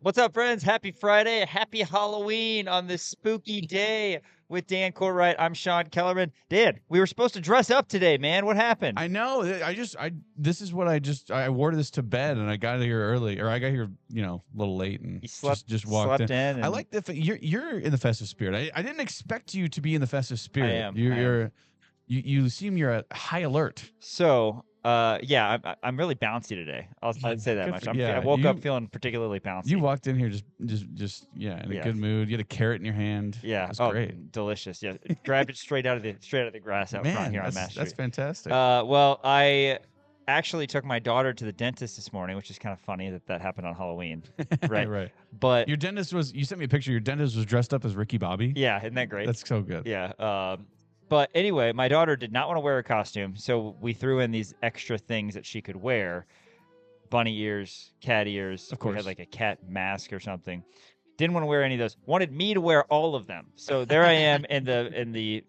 What's up, friends? Happy Friday. Happy Halloween on this spooky day with Dan Courtwright. I'm Sean Kellerman. Dan, we were supposed to dress up today, man. What happened? I know. This is what I wore this to bed, and I got here early, or I got here, a little late, and You slept just walked in. in I and like you're in the festive spirit. I didn't expect you to be in the festive spirit. am. You seem you're at high alert. So, yeah, I'm really bouncy today. I'd say that much. I woke up feeling particularly bouncy. You walked in here in a good mood. You had a carrot in your hand. Yeah. It was great. Delicious. Yeah. Grabbed it straight out of the grass out front here on Mass Street. That's fantastic. Well, I actually took my daughter to the dentist this morning, which is kind of funny that happened on Halloween. Right. Right. But your dentist you sent me a picture. Your dentist was dressed up as Ricky Bobby. Yeah, isn't that great? That's so good. Yeah. But anyway, my daughter did not want to wear a costume, so we threw in these extra things that she could wear. Bunny ears, cat ears. Of course. We had like a cat mask or something. Didn't want to wear any of those. Wanted me to wear all of them. So there I am in the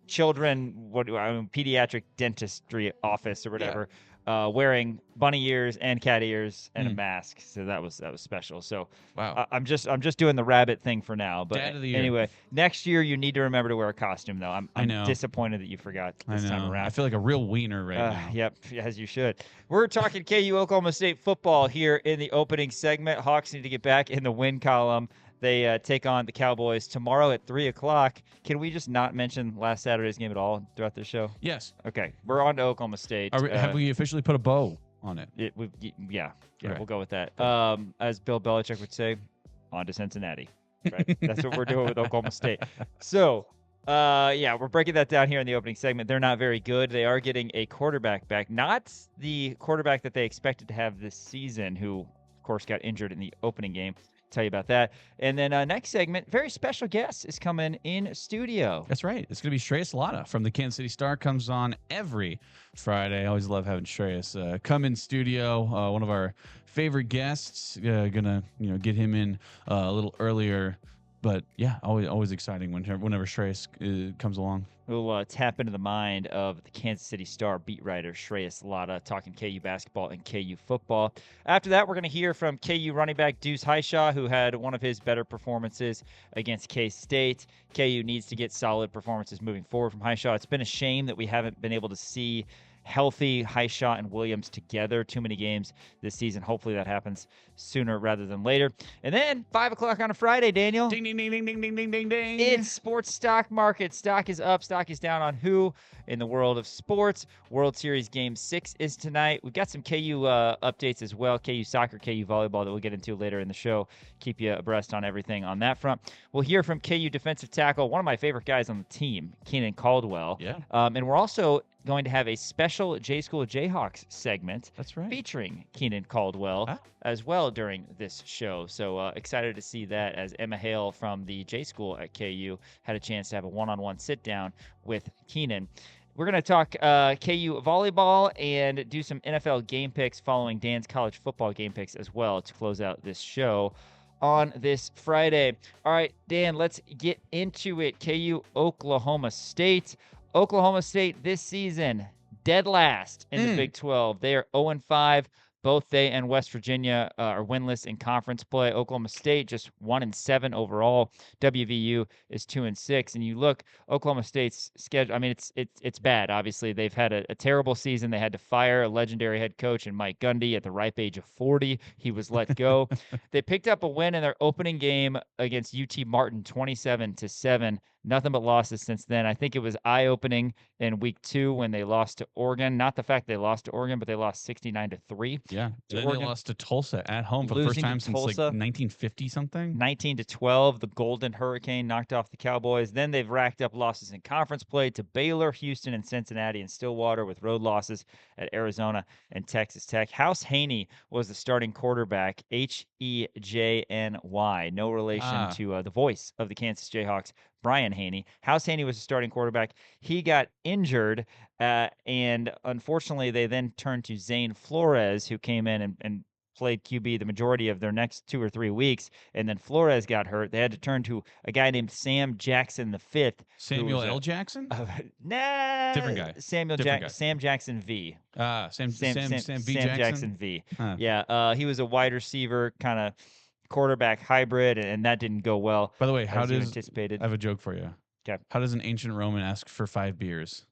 pediatric dentistry office or whatever, wearing bunny ears and cat ears and a mask. So that was special. So wow, I'm just doing the rabbit thing for now. But Dad of the year. Anyway, next year you need to remember to wear a costume though. I know. Disappointed that you forgot this time around. I feel like a real wiener right now. Yep, as you should. We're talking KU Oklahoma State football here in the opening segment. Hawks need to get back in the win column. They take on the Cowboys tomorrow at 3 o'clock. Can we just not mention last Saturday's game at all throughout the show? Yes. Okay, we're on to Oklahoma State. Have we officially put a bow on it? Yeah, Okay. We'll go with that. As Bill Belichick would say, on to Cincinnati. Right? That's what we're doing with Oklahoma State. So, we're breaking that down here in the opening segment. They're not very good. They are getting a quarterback back. Not the quarterback that they expected to have this season, who, of course, got injured in the opening game. Tell you about that. And then next segment, very special guest is coming in studio. That's right. It's going to be Shreyas Laddha from the Kansas City Star. Comes on every Friday. I always love having Shreyas come in studio. One of our favorite guests. Gonna get him in a little earlier. But yeah, always exciting whenever Shreyas comes along. We'll tap into the mind of the Kansas City Star beat writer Shreyas Laddha, talking KU basketball and KU football. After that, we're going to hear from KU running back Deuce Hishaw, who had one of his better performances against K-State. KU needs to get solid performances moving forward from Hishaw. It's been a shame that we haven't been able to see healthy Hishaw and Williams together too many games this season. Hopefully that happens sooner rather than later. And then 5 o'clock on a Friday, Daniel. Ding, ding, ding, ding, ding, ding, ding, ding, ding. It's sports stock market. Stock is up. Stock is down on who in the world of sports. World Series Game 6 is tonight. We've got some KU updates as well. KU soccer, KU volleyball that we'll get into later in the show. Keep you abreast on everything on that front. We'll hear from KU defensive tackle, one of my favorite guys on the team, Keenan Caldwell. Yeah. And we're also going to have a special J-School Jayhawks segment. That's right. Featuring Keenan Caldwell as well during this show. So excited to see that, as Emma Hale from the J-School at KU had a chance to have a one-on-one sit-down with Keenan. We're going to talk KU volleyball and do some NFL game picks following Dan's college football game picks as well to close out this show on this Friday. All right, Dan, let's get into it. KU Oklahoma State. Oklahoma State this season, dead last in the Big 12. They are 0-5. Both they and West Virginia are winless in conference play. Oklahoma State just 1-7 overall. WVU is 2-6. And you look, Oklahoma State's schedule. I mean, it's bad. Obviously, they've had a terrible season. They had to fire a legendary head coach in Mike Gundy at the ripe age of 40. He was let go. They picked up a win in their opening game against UT Martin, 27-7. Nothing but losses since then. I think it was eye-opening in week 2 when they lost to Oregon. Not the fact they lost to Oregon, but they lost 69-3. Yeah. Then they lost to Tulsa at home for the first time since like 1950 something. 19-12. The Golden Hurricane knocked off the Cowboys. Then they've racked up losses in conference play to Baylor, Houston, and Cincinnati, and Stillwater, with road losses at Arizona and Texas Tech. House Haney was the starting quarterback. Hejny. No relation to the voice of the Kansas Jayhawks, Brian Haney. House Haney was the starting quarterback. He got injured, and unfortunately, they then turned to Zane Flores, who came in and played QB the majority of their next 2 or 3 weeks, and then Flores got hurt. They had to turn to a guy named Sam Jackson V. Samuel L. Jackson? Nah. Different guy. Sam Jackson V. Sam Jackson V. Huh. Yeah, he was a wide receiver, kind of quarterback hybrid, and that didn't go well. By the way, as you anticipated. I have a joke for you. Okay. How does an ancient Roman ask for 5 beers?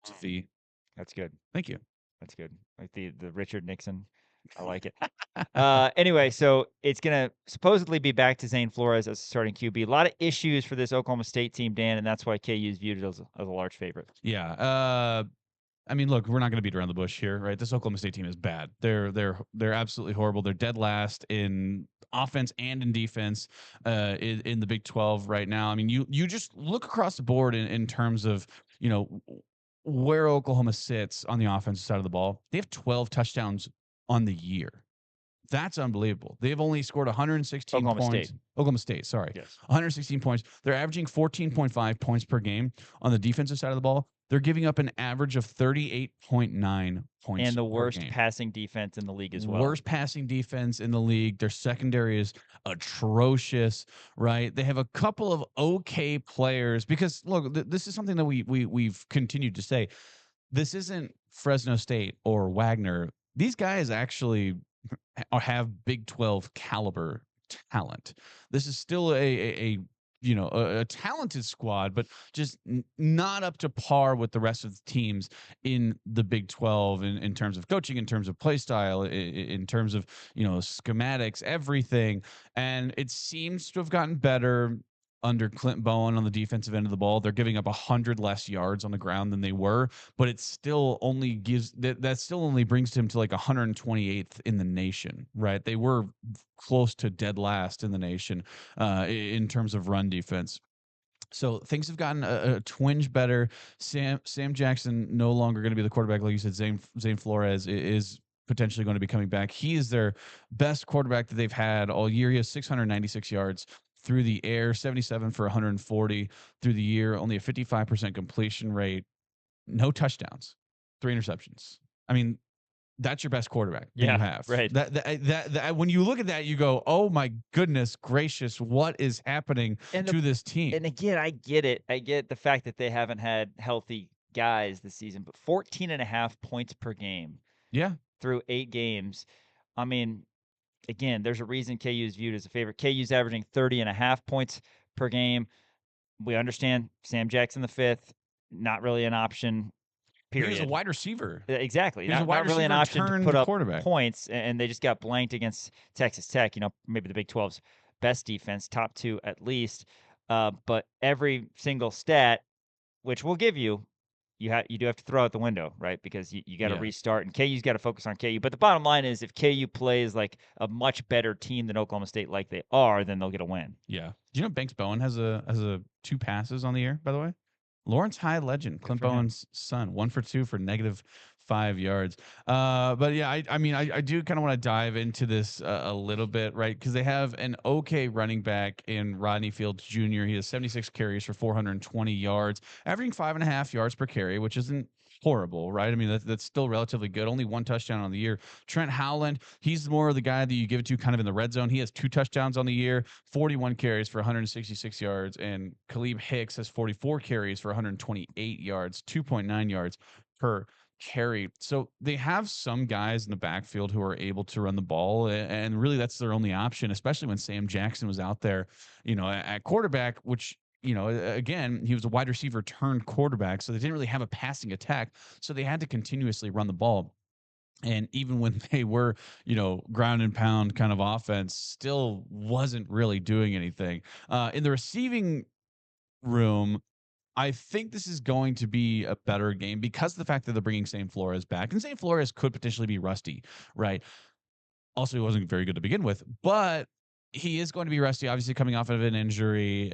It's a fee. That's good. Thank you. That's good. Like the Richard Nixon. I like it. Anyway, so it's going to supposedly be back to Zane Flores as starting QB. A lot of issues for this Oklahoma State team, Dan, and that's why KU is viewed as a large favorite. Yeah. I mean, look, we're not going to beat around the bush here, right? This Oklahoma State team is bad. They're absolutely horrible. They're dead last in offense and in defense in the Big 12 right now. I mean, you just look across the board in terms of, where Oklahoma sits on the offensive side of the ball. They have 12 touchdowns on the year. That's unbelievable. They've only scored 116 Oklahoma points. State. Oklahoma State, sorry. Yes. 116 points. They're averaging 14.5 points per game on the defensive side of the ball. They're giving up an average of 38.9 points. And the worst per game. passing defense in the league as well. Worst passing defense in the league. Their secondary is atrocious, right? They have a couple of okay players because look, this is something that we've continued to say. This isn't Fresno State or Wagner. These guys actually have Big 12 caliber talent. This is still a talented squad, but just not up to par with the rest of the teams in the Big 12 in terms of coaching, in terms of play style, in terms of, schematics, everything. And it seems to have gotten better under Clint Bowen on the defensive end of the ball. They're giving up 100 less yards on the ground than they were, but it still only gives that still only brings him to like 128th in the nation, right? They were close to dead last in the nation in terms of run defense. So things have gotten a twinge better. Sam Jackson no longer going to be the quarterback, like you said. Zane Flores is potentially going to be coming back. He is their best quarterback that they've had all year. He has 696 yards through the air, 77 for 140 through the year, only a 55% completion rate, no touchdowns, 3 interceptions. I mean, that's your best quarterback that you have. Right. That when you look at that, you go, oh my goodness gracious, what is happening to this team? And again, I get it. I get the fact that they haven't had healthy guys this season, but 14.5 points per game. Yeah. Through 8 games. I mean, again, there's a reason KU is viewed as a favorite. KU's averaging 30.5 points per game. We understand Sam Jackson the fifth, not really an option. Period. He was a wide receiver. Exactly. He was not really an option to put up quarterback points, and they just got blanked against Texas Tech. Maybe the Big 12's best defense, top 2 at least. But every single stat, which we'll give you, you do have to throw out the window, right? Because you got to restart, and KU's got to focus on KU. But the bottom line is, if KU plays like a much better team than Oklahoma State, like they are, then they'll get a win. Yeah. Do you know Banks Bowen has a 2 passes on the year, by the way? Lawrence High legend, Clint Bowen's son, 1 for 2 for -5 yards. But yeah, I do kind of want to dive into this a little bit, right? Because they have an okay running back in Rodney Fields Jr. He has 76 carries for 420 yards, averaging 5.5 yards per carry, which isn't horrible, right? I mean, that's still relatively good. Only 1 touchdown on the year. Trent Howland, he's more of the guy that you give it to kind of in the red zone. He has 2 touchdowns on the year, 41 carries for 166 yards, and Khalib Hicks has 44 carries for 128 yards, 2.9 yards per carry. So they have some guys in the backfield who are able to run the ball, and really that's their only option, especially when Sam Jackson was out there, at quarterback, which again, he was a wide receiver turned quarterback, so they didn't really have a passing attack. So they had to continuously run the ball. And even when they were, ground and pound kind of offense, still wasn't really doing anything. In the receiving room, I think this is going to be a better game because of the fact that they're bringing Zane Flores back. And Zane Flores could potentially be rusty, right? Also, he wasn't very good to begin with, but he is going to be rusty, obviously coming off of an injury,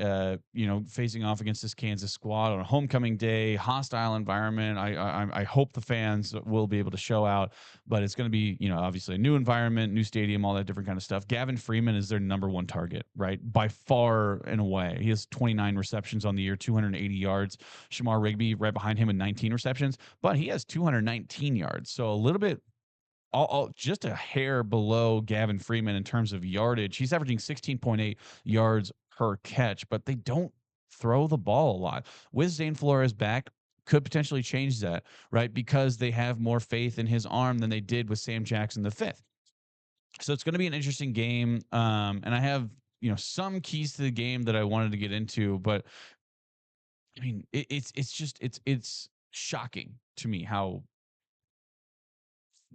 facing off against this Kansas squad on a homecoming day, hostile environment. I hope the fans will be able to show out, but it's going to be, obviously a new environment, new stadium, all that different kind of stuff. Gavin Freeman is their number 1 target, right? By far and away. He has 29 receptions on the year, 280 yards. Shamar Rigby right behind him with 19 receptions, but he has 219 yards. So a little bit just a hair below Gavin Freeman in terms of yardage. He's averaging 16.8 yards per catch, but they don't throw the ball a lot. With Zane Flores back, could potentially change that, right? Because they have more faith in his arm than they did with Sam Jackson the fifth. So it's going to be an interesting game. And I have, some keys to the game that I wanted to get into, but I mean, it's shocking to me how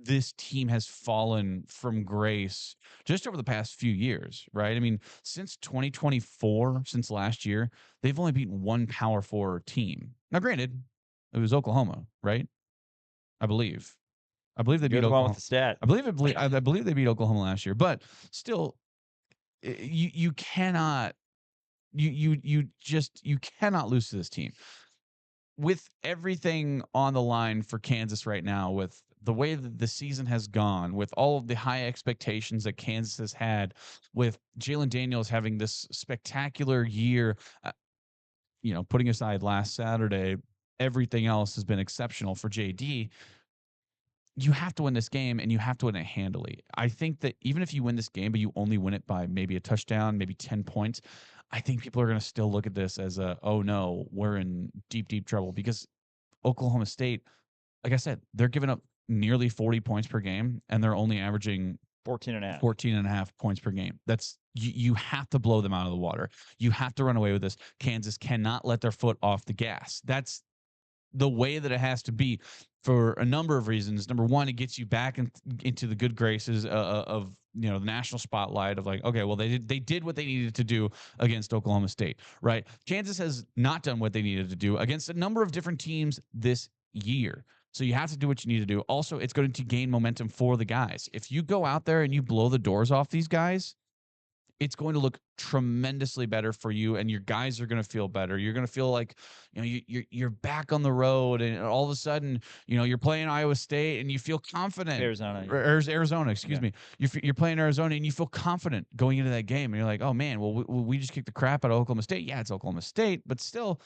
this team has fallen from grace just over the past few years, right? I mean, since 2024, since last year, they've only beaten one Power Four team. Now, granted, it was Oklahoma, right? I believe. I believe they You're beat the one Oklahoma. with the stat. I believe they beat Oklahoma last year, but still, you cannot you cannot lose to this team with everything on the line for Kansas right now, with the way that the season has gone, with all of the high expectations that Kansas has had, with Jalen Daniels having this spectacular year, putting aside last Saturday, everything else has been exceptional for JD. You have to win this game, and you have to win it handily. I think that even if you win this game, but you only win it by maybe a touchdown, maybe 10 points, I think people are going to still look at this as oh no, we're in deep, deep trouble, because Oklahoma State, like I said, they're giving up nearly 40 points per game, and they're only averaging 14 and a half points per game. That's you have to blow them out of the water. You have to run away with this. Kansas cannot let their foot off the gas. That's the way that it has to be for a number of reasons. Number one, it gets you back into the good graces of the national spotlight of like, okay, well, they did what they needed to do against Oklahoma State, right? Kansas has not done what they needed to do against a number of different teams this year. So you have to do what you need to do. Also, it's going to gain momentum for the guys. If you go out there and you blow the doors off these guys, it's going to look tremendously better for you, and your guys are going to feel better. You're going to feel like, you're back on the road, and all of a sudden, you're playing Iowa State and you feel confident. Arizona, excuse me. You're playing Arizona and you feel confident going into that game, and you're like, oh man, well, we just kicked the crap out of Oklahoma State. Yeah, it's Oklahoma State, but still,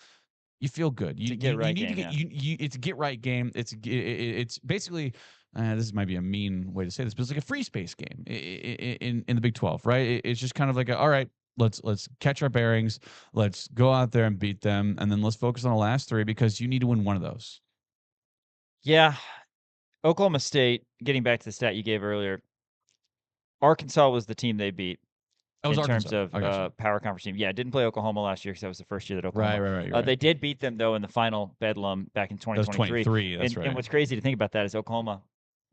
you feel good. It's a get right game. It's basically. This might be a mean way to say this, but it's like a free space game in the Big 12, right? It's just kind of like, all right, let's catch our bearings, let's go out there and beat them, and then let's focus on the last three, because you need to win one of those. Yeah, Oklahoma State. Getting back to the stat you gave earlier, Arkansas was the team they beat. Terms of power conference team. Yeah, didn't play Oklahoma last year because that was the first year that Oklahoma. Right. They did beat them, though, in the final bedlam back in 2023. That was 23, that's right. And what's crazy to think about that is Oklahoma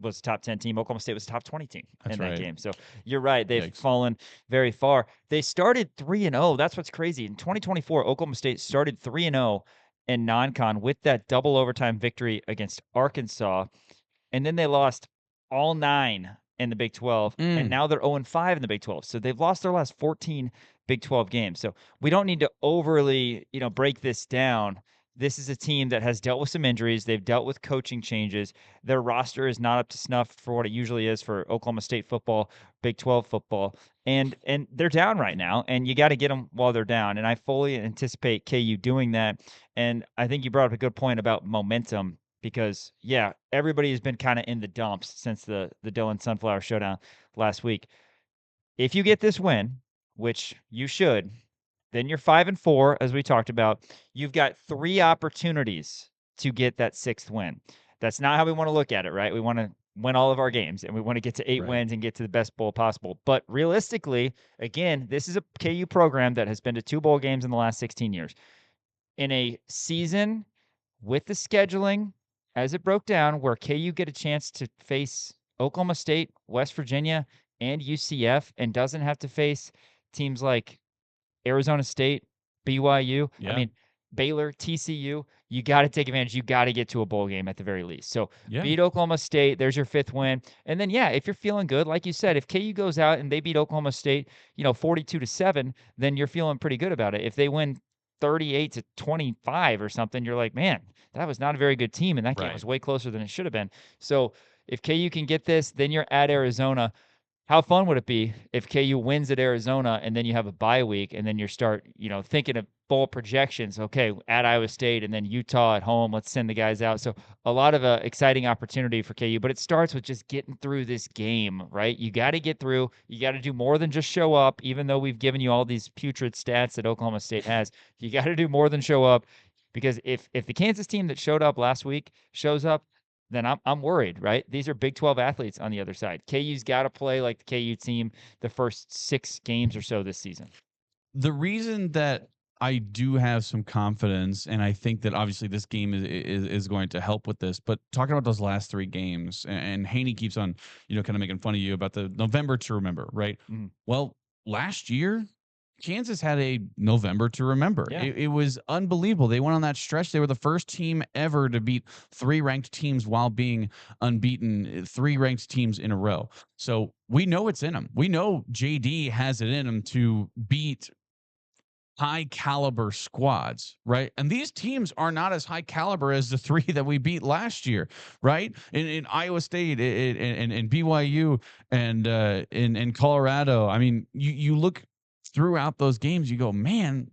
was a top 10 team. Oklahoma State was a top 20 team in that game. So you're right. They've fallen very far. They started 3-0. That's what's crazy. In 2024, Oklahoma State started 3-0 in non-con with that double overtime victory against Arkansas. And then they lost all 9 in the Big 12, and now they're 0-5 in the Big 12. So they've lost their last 14 Big 12 games. So we don't need to overly, break this down. This is a team that has dealt with some injuries. They've dealt with coaching changes. Their roster is not up to snuff for what it usually is for Oklahoma State football, Big 12 football. And they're down right now, and you got to get them while they're down. And I fully anticipate KU doing that. And I think you brought up a good point about momentum. Because, yeah, everybody has been kind of in the dumps since the Dillon Sunflower Showdown last week. If you get this win, which you should, then you're 5-4, as we talked about. You've got 3 opportunities to get that 6th win. That's not how we want to look at it, right? We want to win all of our games, and we want to get to 8 wins and get to the best bowl possible. But realistically, again, this is a KU program that has been to 2 bowl games in the last 16 years. In a season with the scheduling, as it broke down, where KU get a chance to face Oklahoma State, West Virginia, and UCF, and doesn't have to face teams like Arizona State, BYU. Yeah. I mean, Baylor, TCU. You got to take advantage. You got to get to a bowl game at the very least. So beat Oklahoma State. There's your 5th win. And then, if you're feeling good, like you said, if KU goes out and they beat Oklahoma State, 42-7, then you're feeling pretty good about it. If they win 38-25 or something, you're like, man, that was not a very good team, and that game was way closer than it should have been. So if KU can get this, then you're at Arizona. How fun would it be if KU wins at Arizona and then you have a bye week and then you start, thinking of bowl projections? Okay, at Iowa State and then Utah at home. Let's send the guys out. So a lot of exciting opportunity for KU, but it starts with just getting through this game, right? You got to get through. You got to do more than just show up, even though we've given you all these putrid stats that Oklahoma State has. You got to do more than show up. Because if the Kansas team that showed up last week shows up, then I'm worried, right? These are Big 12 athletes on the other side. KU's got to play like the KU team the first 6 games or so this season. The reason that I do have some confidence, and I think that obviously this game is going to help with this. But talking about those last 3 games, and Haney keeps on, kind of making fun of you about the November to remember, right? Mhm. Well, last year, Kansas had a November to remember. Yeah. It was unbelievable. They went on that stretch. They were the first team ever to beat 3 ranked teams while being unbeaten, 3 ranked teams in a row. So we know it's in them. We know JD has it in him to beat high caliber squads, right? And these teams are not as high caliber as the 3 that we beat last year, right? In Iowa State, in BYU, and in Colorado. I mean, you look throughout those games, you go, man,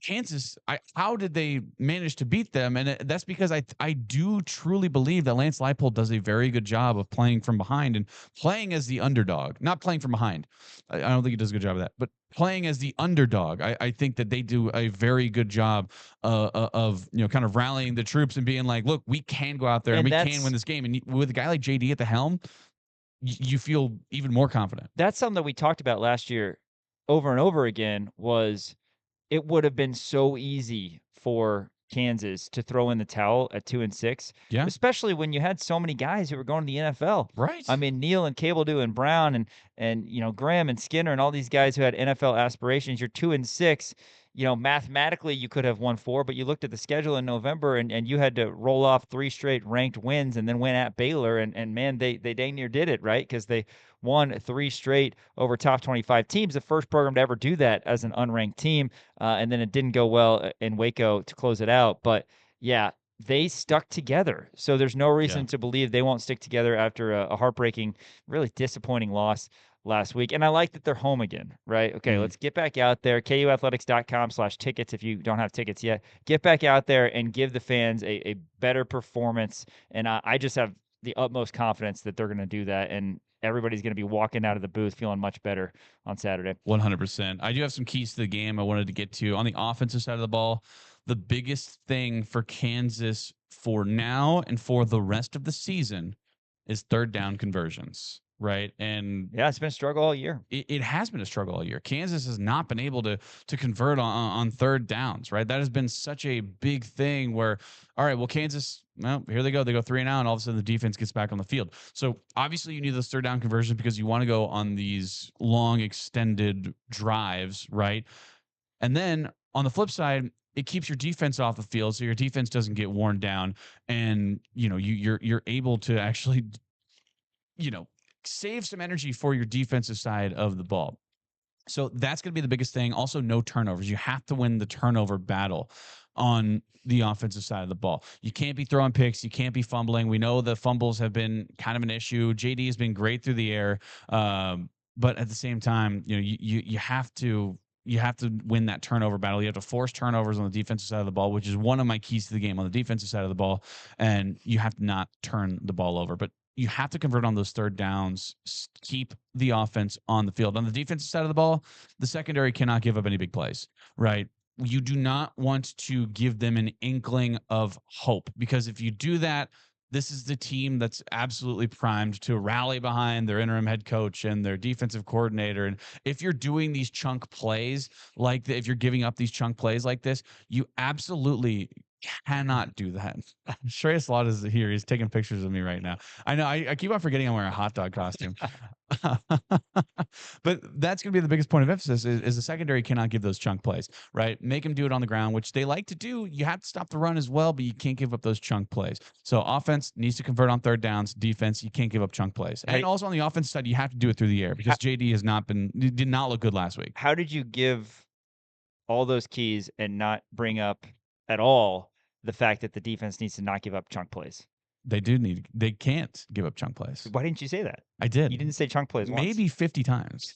Kansas, how did they manage to beat them? And that's because I do truly believe that Lance Leipold does a very good job of playing from behind and playing as the underdog, not playing from behind. I don't think he does a good job of that, but playing as the underdog. I think that they do a very good job of kind of rallying the troops and being like, look, we can go out there and And we can win this game. And with a guy like JD at the helm, you feel even more confident. That's something that we talked about last year over and over again was it would have been so easy for Kansas to throw in the towel at 2-6, Yeah. especially when you had so many guys who were going to the NFL. Right. I mean, Neal and Cabledew and Brown and Graham and Skinner and all these guys who had NFL aspirations. You're 2-6. Mathematically you could have won 4, but you looked at the schedule in November and you had to roll off 3 straight ranked wins and then win at Baylor and man, they dang near did it, right? Because they won 3 straight over top 25 teams, the first program to ever do that as an unranked team. And then it didn't go well in Waco to close it out. But yeah, they stuck together. So there's no reason to believe they won't stick together after a heartbreaking, really disappointing loss last week. And I like that they're home again, right? Okay, let's get back out there. KUathletics.com/tickets if you don't have tickets yet. Get back out there and give the fans a better performance. And I just have the utmost confidence that they're going to do that. And everybody's going to be walking out of the booth feeling much better on Saturday. 100%. I do have some keys to the game I wanted to get to. On the offensive side of the ball, the biggest thing for Kansas for now and for the rest of the season is third down conversions, right? And yeah, it's been a struggle all year. It has been a struggle all year. Kansas has not been able to convert on third downs, right? That has been such a big thing where, all right, well, Kansas, well, here they go. They go 3 and out, and all of a sudden the defense gets back on the field. So obviously you need those third down conversions because you want to go on these long extended drives, right? And then on the flip side, it keeps your defense off the field, so your defense doesn't get worn down, and you're able to actually, save some energy for your defensive side of the ball. So that's going to be the biggest thing. Also, no turnovers. You have to win the turnover battle on the offensive side of the ball. You can't be throwing picks. You can't be fumbling. We know the fumbles have been kind of an issue. JD has been great through the air, but at the same time, you have to win that turnover battle. You have to force turnovers on the defensive side of the ball, which is one of my keys to the game on the defensive side of the ball. And you have to not turn the ball over. But you have to convert on those third downs, keep the offense on the field. On the defensive side of the ball, the secondary cannot give up any big plays, right? You do not want to give them an inkling of hope, because if you do that, this is the team that's absolutely primed to rally behind their interim head coach and their defensive coordinator. And if you're doing these chunk plays if you're giving up these chunk plays like this, you absolutely cannot do that. Shreyas Laddha is here. He's taking pictures of me right now. I know. I keep on forgetting I'm wearing a hot dog costume. But that's going to be the biggest point of emphasis is the secondary cannot give those chunk plays, right? Make them do it on the ground, which they like to do. You have to stop the run as well, but you can't give up those chunk plays. So offense needs to convert on third downs. Defense, you can't give up chunk plays. And also on the offense side, you have to do it through the air because JD did not look good last week. How did you give all those keys and not bring up at all the fact that the defense needs to not give up chunk plays? They can't give up chunk plays. Why didn't you say that? I did. You didn't say chunk plays once. Maybe 50 times.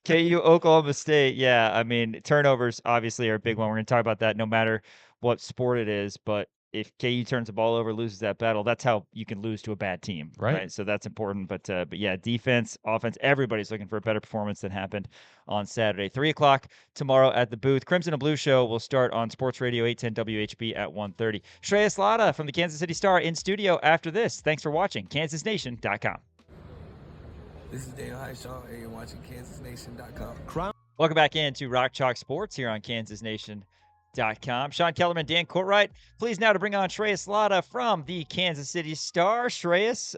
KU, Oklahoma State. Yeah, I mean, turnovers obviously are a big one. We're going to talk about that no matter what sport it is. But if KU turns the ball over, loses that battle, that's how you can lose to a bad team, right? So that's important. But yeah, defense, offense, everybody's looking for a better performance than happened on Saturday. 3:00 tomorrow at the booth. Crimson and Blue Show will start on Sports Radio 810 WHB at 1:30. Shreyas Laddha from the Kansas City Star in studio after this. Thanks for watching KansasNation.com. This is Daniel Hishaw, and you're watching KansasNation.com. Welcome back into Rock Chalk Sports here on KansasNation.com. Sean Kellerman, Dan Courtwright. Pleased now to bring on Shreyas Laddha from the Kansas City Star. Shreyas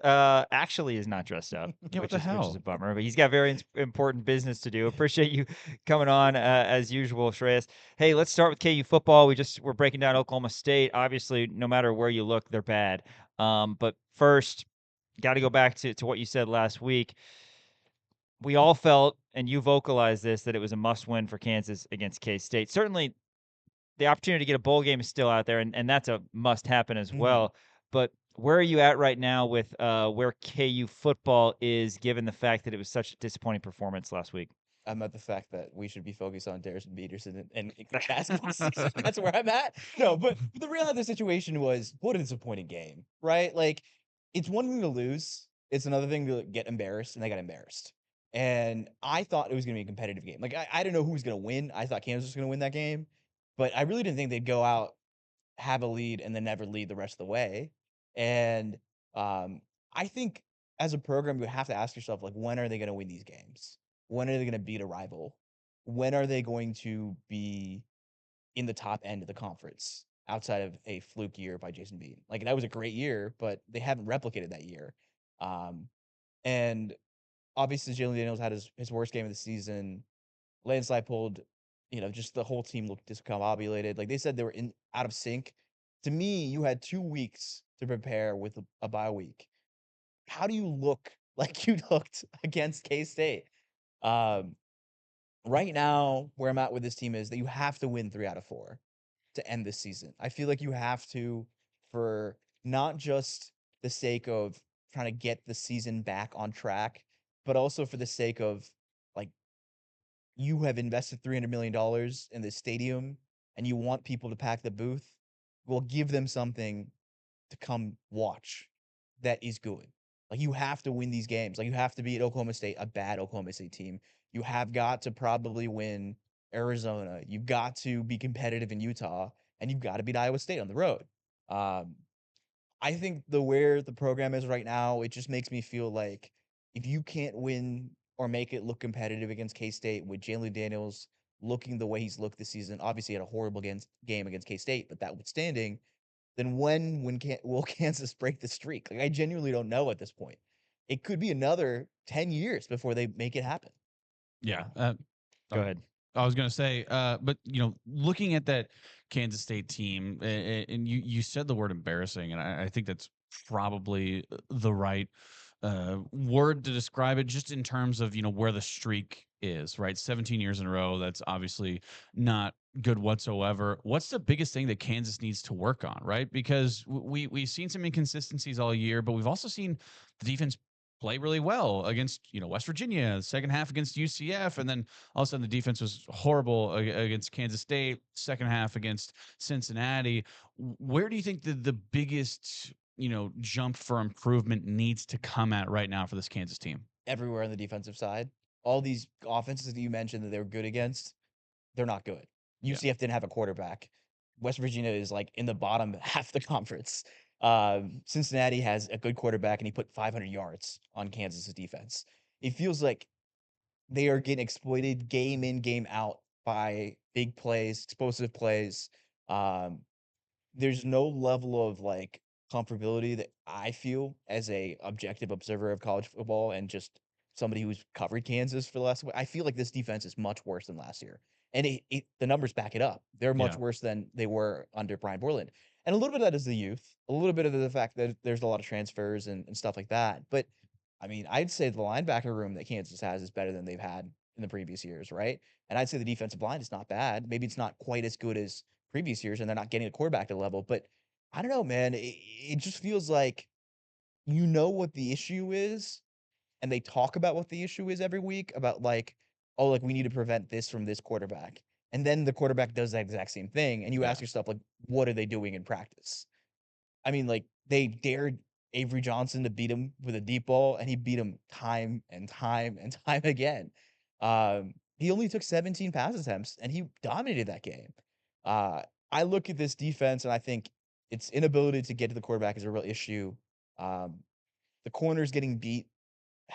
actually is not dressed up, which is a bummer, but he's got very important business to do. Appreciate you coming on as usual, Shreyas. Hey, let's start with KU football. We're breaking down Oklahoma State. Obviously, no matter where you look, they're bad. But first, got to go back to what you said last week. We all felt, and you vocalized this, that it was a must-win for Kansas against K-State. Certainly, the opportunity to get a bowl game is still out there, and that's a must-happen as well. But where are you at right now with where KU football is, given the fact that it was such a disappointing performance last week? I'm at the fact that we should be focused on Darrison Peterson and basketball season. That's where I'm at. No, but the reality of the situation was, what a disappointing game, right? Like, it's one thing to lose. It's another thing to get embarrassed, and they got embarrassed. And I thought it was going to be a competitive game. Like, I didn't know who was going to win. I thought Kansas was going to win that game. But I really didn't think they'd go out, have a lead, and then never lead the rest of the way. And I think as a program, you have to ask yourself, like, when are they going to win these games? When are they going to beat a rival? When are they going to be in the top end of the conference outside of a fluke year by Jason Bean? Like, that was a great year, but they haven't replicated that year. And obviously, Jalen Daniels had his worst game of the season. Landslide pulled, just the whole team looked discombobulated. Like, they said they were out of sync. To me, you had 2 weeks to prepare with a bye week. How do you look like you looked against K-State? Right now, where I'm at with this team is that you have to win 3 out of 4 to end this season. I feel like you have to, for not just the sake of trying to get the season back on track, but also for the sake of, like, you have invested $300 million in this stadium and you want people to pack the booth. Well, give them something to come watch that is good. Like, you have to win these games. Like, you have to beat Oklahoma State, a bad Oklahoma State team. You have got to probably win Arizona. You've got to be competitive in Utah, and you've got to beat Iowa State on the road. I think where the program is right now, it just makes me feel like if you can't win or make it look competitive against K-State with Jalen Daniels looking the way he's looked this season, obviously he had a horrible game against K-State, but that withstanding, then when will Kansas break the streak? Like, I genuinely don't know at this point. It could be another 10 years before they make it happen. Yeah. Go ahead. I was going to say, but looking at that Kansas State team, and you said the word embarrassing, and I think that's probably the right word to describe it, just in terms of where the streak is, right? 17 years in a row. That's obviously not good whatsoever. What's the biggest thing that Kansas needs to work on, right? Because we've seen some inconsistencies all year, but we've also seen the defense play really well against West Virginia, second half against UCF, and then all of a sudden the defense was horrible against Kansas State, second half against Cincinnati. Where do you think the biggest jump for improvement needs to come at right now for this Kansas team? Everywhere on the defensive side. All these offenses that you mentioned that they were good against, they're not good. UCF didn't have a quarterback. West Virginia is like in the bottom half the conference. Cincinnati has a good quarterback, and he put 500 yards on Kansas's defense. It feels like they are getting exploited game in, game out by big plays, explosive plays. There's no level of, like, comfortability that I feel as a objective observer of college football and just somebody who's covered Kansas for the last. I feel like this defense is much worse than last year, and the numbers back it up. They're much worse than they were under Brian Borland. And a little bit of that is the youth, a little bit of the fact that there's a lot of transfers and stuff like that. But, I mean, I'd say the linebacker room that Kansas has is better than they've had in the previous years, right? And I'd say the defensive line is not bad. Maybe it's not quite as good as previous years, and they're not getting a quarterback to the level. But I don't know, man. It just feels like what the issue is, and they talk about what the issue is every week about, like, oh, like, we need to prevent this from this quarterback. And then the quarterback does that exact same thing, and you ask yourself, like, what are they doing in practice? I mean, like, they dared Avery Johnson to beat him with a deep ball, and he beat him time and time and time again. He only took 17 pass attempts, and he dominated that game. Uh, I look at this defense, and I think its inability to get to the quarterback is a real issue. Um, the corners getting beat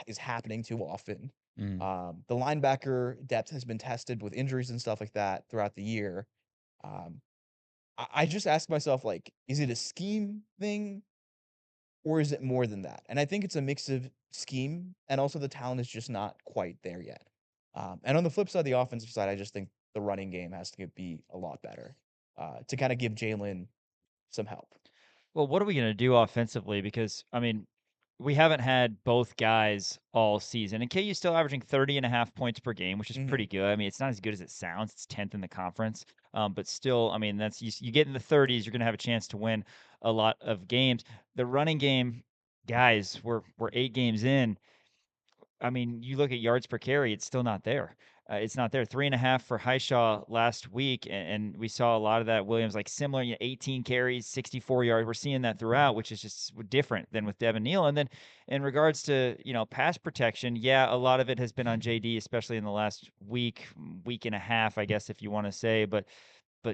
is happening too often. Mm. The linebacker depth has been tested with injuries and stuff like that throughout the year. Um, I just ask myself, like, is it a scheme thing or is it more than that? And I think it's a mix of scheme and also the talent is just not quite there yet. And on the flip side, the offensive side, I just think the running game has to be a lot better to kind of give Jalen some help. Well, what are we going to do offensively? Because, I mean, we haven't had both guys all season. And KU's still averaging 30.5 points per game, which is Mhm. pretty good. I mean, it's not as good as it sounds. It's 10th in the conference. But still, I mean, that's you get in the 30s, you're going to have a chance to win a lot of games. The running game, guys, we're 8 games in. I mean, you look at yards per carry, it's still not there. It's not there. 3.5 for Hishaw last week, and we saw a lot of that. Williams, like similar, 18 carries, 64 yards. We're seeing that throughout, which is just different than with Devin Neal. And then in regards to, pass protection, yeah, a lot of it has been on JD, especially in the last week and a half, I guess, if you want to say. But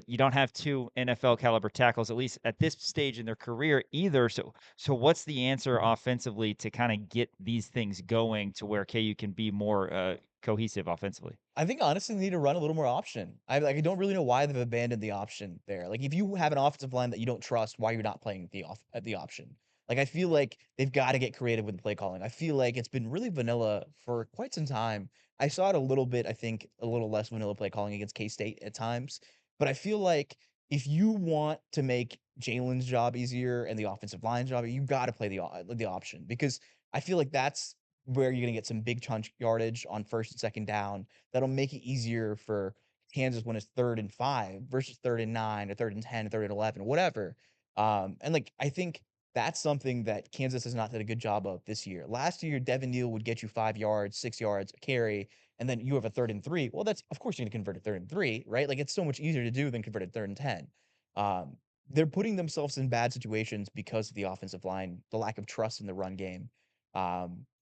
you don't have 2 NFL caliber tackles, at least at this stage in their career either. So what's the answer offensively to kind of get these things going to where KU can be more cohesive offensively? I think honestly they need to run a little more option. I don't really know why they've abandoned the option there. Like if you have an offensive line that you don't trust, why you're not playing the option? Like I feel like they've got to get creative with the play calling. I feel like it's been really vanilla for quite some time. I saw it a little bit, I think a little less vanilla play calling against K-State at times, but I feel like if you want to make Jalen's job easier and the offensive line job, you got to play the option because I feel like that's where you're going to get some big chunk yardage on first and second down that'll make it easier for Kansas when it's 3rd and 5 versus 3rd and 9 or 3rd and 10, 3rd and 11, whatever. And like I think that's something that Kansas has not done a good job of this year. Last year, Devin Neal would get you 5 yards, 6 yards, a carry, and then you have a 3rd and 3. Well, that's of course you're going to convert a 3rd and 3, right? Like it's so much easier to do than convert a 3rd and 10. Um, they're putting themselves in bad situations because of the offensive line, the lack of trust in the run game.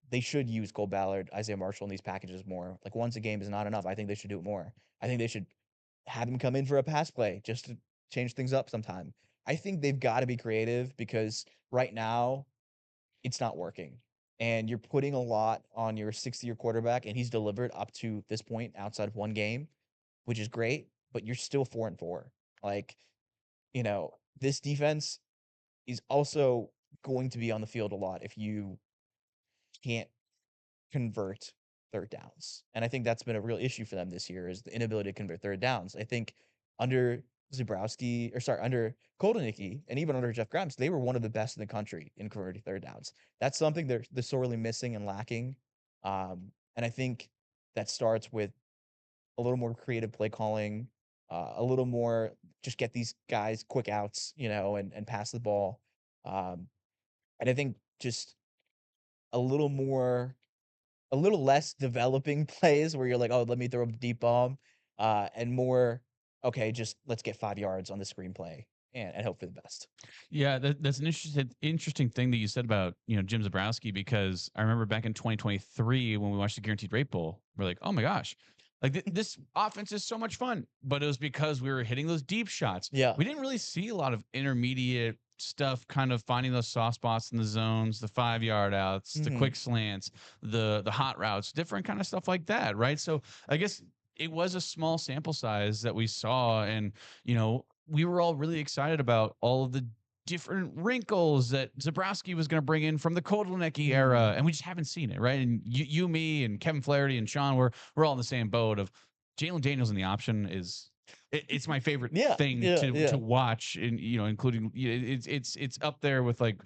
They should use Cole Ballard, Isaiah Marshall in these packages more. Like once a game is not enough. I think they should do it more. I think they should have him come in for a pass play just to change things up sometime. I think they've got to be creative because right now it's not working. And you're putting a lot on your 6th-year quarterback, and he's delivered up to this point outside of one game, which is great, but you're still 4-4. Like, this defense is also going to be on the field a lot if you can't convert 3rd downs. And I think that's been a real issue for them this year is the inability to convert 3rd downs. I think under under Koldenicki and even under Jeff Grimes, they were one of the best in the country in converting 3rd downs. That's something they're sorely missing and lacking. And I think that starts with a little more creative play calling, a little more just get these guys quick outs, and pass the ball. Um, and I think just a little more a little less developing plays where you're like, "Oh, let me throw a deep bomb," and more, "Okay, just let's get 5 yards on the screenplay and hope for the best." Yeah, that's an interesting thing that you said about Jim Zabrowski because I remember back in 2023 when we watched the Guaranteed Rate Bowl, we're like, oh my gosh, like this offense is so much fun, but it was because we were hitting those deep shots. Yeah. We didn't really see a lot of intermediate stuff, kind of finding those soft spots in the zones, the 5 yard outs, the Mhm. quick slants, the hot routes, different kind of stuff like that, right? So I guess it was a small sample size that we saw, and we were all really excited about all of the different wrinkles that Zabrowski was going to bring in from the Kotelnicki era, and we just haven't seen it, right? And you, me, and Kevin Flaherty and Sean, we're all in the same boat of Jalen Daniels in the option is it's my favorite Yeah, thing yeah, to yeah. watch, and including it's up there with like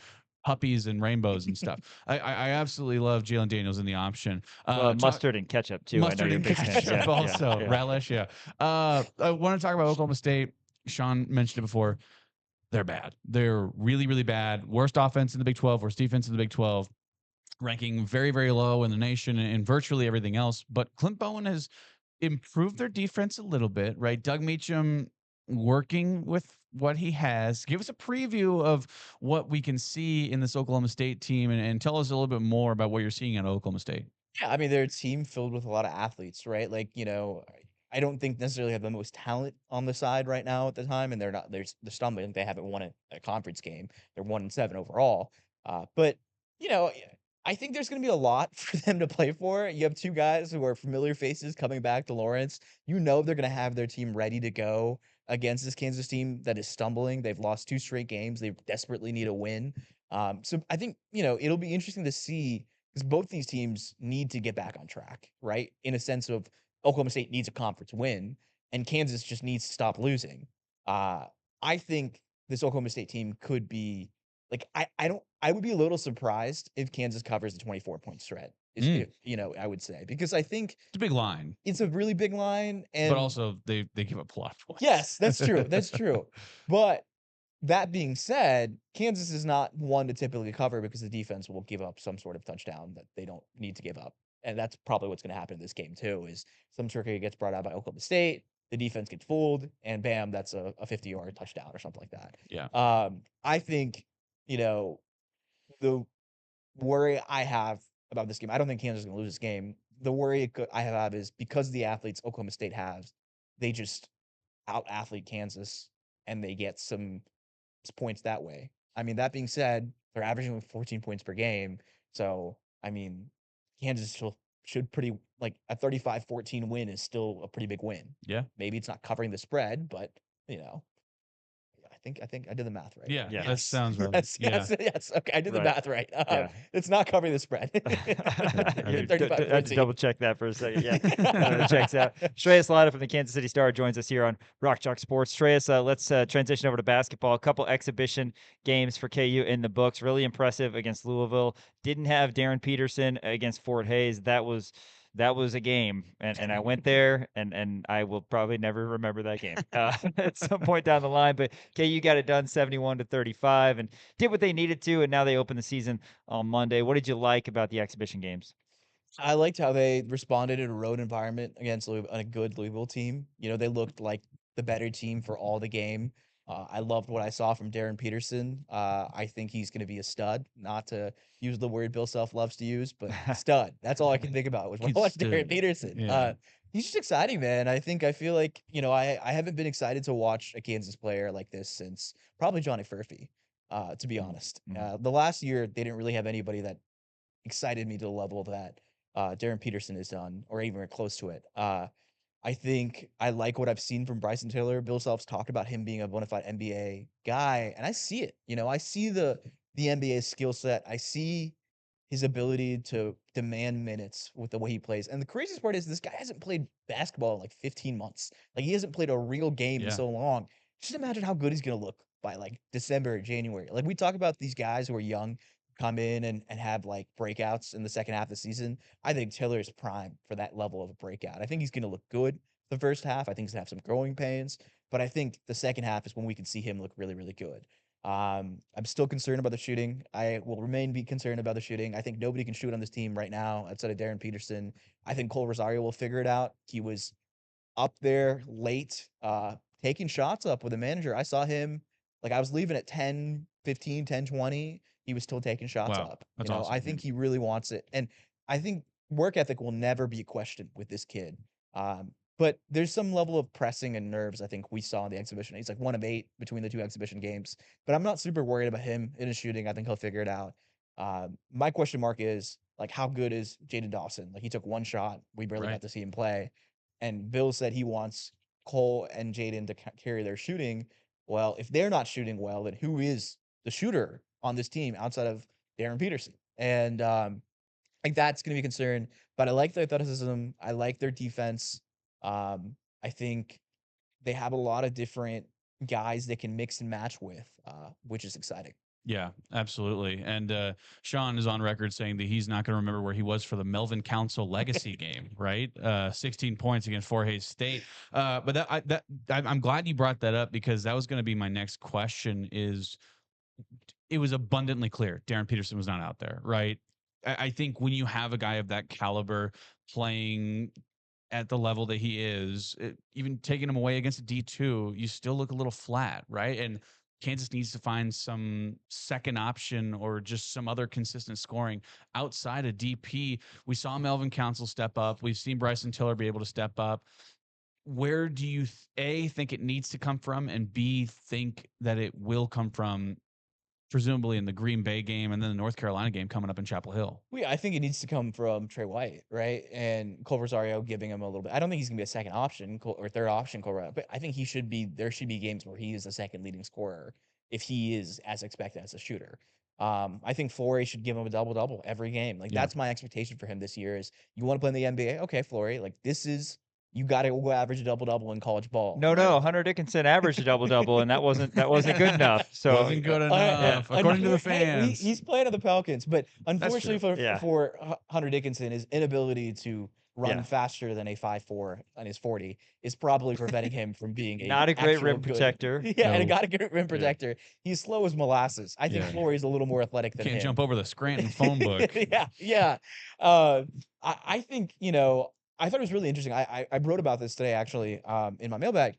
puppies and rainbows and stuff. I absolutely love Jalen Daniels in the option. Well, mustard and ketchup too. I know Mustard you're a and big fan. ketchup Yeah, yeah, also, yeah. relish. Yeah. I want to talk about Oklahoma State. Sean mentioned it before. They're bad. They're really, really bad. Worst offense in the Big 12, worst defense in the Big 12, ranking very, very low in the nation and virtually everything else. But Clint Bowen has improved their defense a little bit, right? Doug Meacham working with what he has. Give us a preview of what we can see in this Oklahoma State team, and tell us a little bit more about what you're seeing at Oklahoma State. Yeah, I mean, they're a team filled with a lot of athletes, right? Like, I don't think necessarily have the most talent on the side right now at the time, and they're stumbling. They haven't won a conference game. They're 1-7 overall. But you know, I think there's going to be a lot for them to play for. You have two guys who are familiar faces coming back to Lawrence. They're going to have their team ready to go against this Kansas team that is stumbling. They've lost 2 straight games. They desperately need a win. So I think it'll be interesting to see because both these teams need to get back on track, right? In a sense of Oklahoma State needs a conference win, and Kansas just needs to stop losing. Uh, I think this Oklahoma State team could be like I would be a little surprised if Kansas covers the 24-point spread. I would say because I think It's a big line, it's a really big line, but and also they give up a lot of points. yes, that's true. That's true. But that being said, Kansas is not one to typically cover because the defense will give up some sort of touchdown that they don't need to give up. And that's probably what's going to happen in this game too, is some trickery gets brought out by Oklahoma State, the defense gets fooled, and bam, that's a 50-yard touchdown or something like that. Yeah. I think, the worry I have about this game, I don't think Kansas is going to lose this game. The worry I have is because of the athletes Oklahoma State has, they just out athlete Kansas and they get some points that way. I mean, that being said, they're averaging 14 points per game. So, I mean, Kansas should pretty like a 35-14 win is still a pretty big win. Yeah. Maybe it's not covering the spread, but I think I did the math right. Yeah. Yes. That sounds right. Yes. Okay, I did the math right. Yeah. It's not covering the spread. I 35, had to 14. double check that for a second. Yeah, it checks out. Shreyas Laddha from the Kansas City Star joins us here on Rock Chalk Sports. Shreyas, let's transition over to basketball. A couple exhibition games for KU in the books. Really impressive against Louisville. Didn't have Darren Peterson against Fort Hays. That was a game, and I went there, and I will probably never remember that game at some point down the line. But KU got it done 71-35 and did what they needed to, and now they open the season on Monday. What did you like about the exhibition games? I liked how they responded in a road environment against a good Louisville team. They looked like the better team for all the game. I loved what I saw from Darren Peterson. I think he's going to be a stud. Not to use the word Bill Self loves to use, but stud. That's all I can think about was when I watched Darren Peterson. Yeah. He's just exciting, man. I feel like I haven't been excited to watch a Kansas player like this since probably Johnny Furphy. To be honest, the last year they didn't really have anybody that excited me to the level that Darren Peterson has done, or even close to it. I think I like what I've seen from Bryson Taylor. Bill Self's talked about him being a bona fide NBA guy, and I see it. I see the NBA skill set. I see his ability to demand minutes with the way he plays. And the craziest part is this guy hasn't played basketball in like 15 months. Like he hasn't played a real game in so long. Just imagine how good he's gonna look by like December or January. Like we talk about these guys who are young come in and have like breakouts in the second half of the season. I think Taylor is prime for that level of a breakout. I think he's going to look good the first half. I think he's going to have some growing pains, but I think the second half is when we can see him look really, really good. I'm still concerned about the shooting. I will be concerned about the shooting. I think nobody can shoot on this team right now outside of Darren Peterson. I think Cole Rosario will figure it out. He was up there late, taking shots up with a manager. I saw him, like I was leaving at 10-15, 10-20. He was still taking shots up. That's awesome. I think he really wants it. And I think work ethic will never be a question with this kid. But there's some level of pressing and nerves I think we saw in the exhibition. He's like 1 of 8 between the 2 exhibition games. But I'm not super worried about him in his shooting. I think he'll figure it out. My question mark is, like, how good is Jaden Dawson? Like, he took 1 shot. We barely got to see him play. And Bill said he wants Cole and Jaden to carry their shooting. Well, if they're not shooting well, then who is the shooter on this team outside of Darren Peterson? And I think that's going to be a concern. But I like their athleticism. I like their defense. I think they have a lot of different guys they can mix and match with, which is exciting. Yeah, absolutely. And Sean is on record saying that he's not going to remember where he was for the Melvin Council Legacy game, right? 16 points against Fort Hays State. But I'm glad you brought that up because that was going to be my next question. It was abundantly clear Darren Peterson was not out there, right? I think when you have a guy of that caliber playing at the level that he is, even taking him away against a D2, you still look a little flat, right? And Kansas needs to find some second option or just some other consistent scoring outside of DP. We saw Melvin Council step up. We've seen Bryson Tiller be able to step up. Where do you A, think it needs to come from, and B, think that it will come from, presumably in the Green Bay game and then the North Carolina game coming up in Chapel Hill? Well, yeah, I think it needs to come from Trey White, right? And Cole Rosario giving him a little bit. I don't think he's gonna be a second option or third option, Cole, but I think he should be. There should be games where he is the second leading scorer if he is as expected as a shooter. I think Flory should give him a double double every game. Like Yeah. that's my expectation for him this year. Is you want to play in the NBA? Okay, Flory. Like this is you got to go average a double double in college ball. No, Hunter Dickinson averaged a double-double, and that wasn't good enough. So Wasn't good enough, according to the fans. He's playing on the Pelicans, but unfortunately Yeah. for Hunter Dickinson, his inability to run Yeah. faster than a 5'4" on his 40 is probably preventing him from being not a great actual rim good- protector. Yeah, and No. got a good rim protector. He's slow as molasses. I think Yeah. Flory's a little more athletic than Can't him. jump over the Scranton phone book. Yeah. I think, I thought it was really interesting. I wrote about this today, actually, in my mailbag.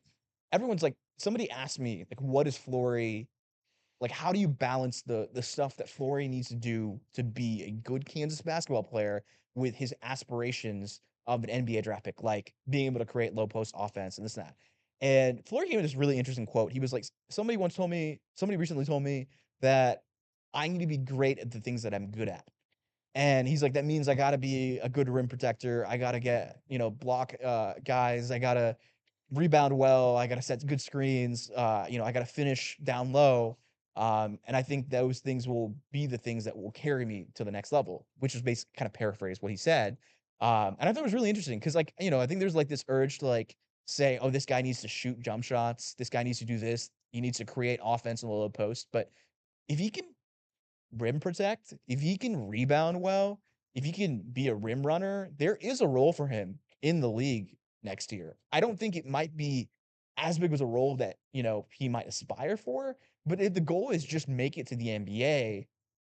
Everyone's like, somebody asked me, like, what is Flory, like, how do you balance the stuff that Flory needs to do to be a good Kansas basketball player with his aspirations of an NBA draft pick, like being able to create low post offense and this and that. And Flory gave me this really interesting quote. He was like, somebody recently told me that I need to be great at the things that I'm good at. And he's like, that means I got to be a good rim protector. I got to get, block guys. I got to rebound well. I got to set good screens. I got to finish down low. And I think those things will be the things that will carry me to the next level, which is basically kind of paraphrase what he said. And I thought it was really interesting because, like, I think there's like this urge to like say, oh, this guy needs to shoot jump shots. This guy needs to do this. He needs to create offense in the low post. But if he can rim protect, if he can rebound well, if he can be a rim runner, there is a role for him in the league next year. I don't think it might be as big as a role that, he might aspire for, but if the goal is just make it to the NBA,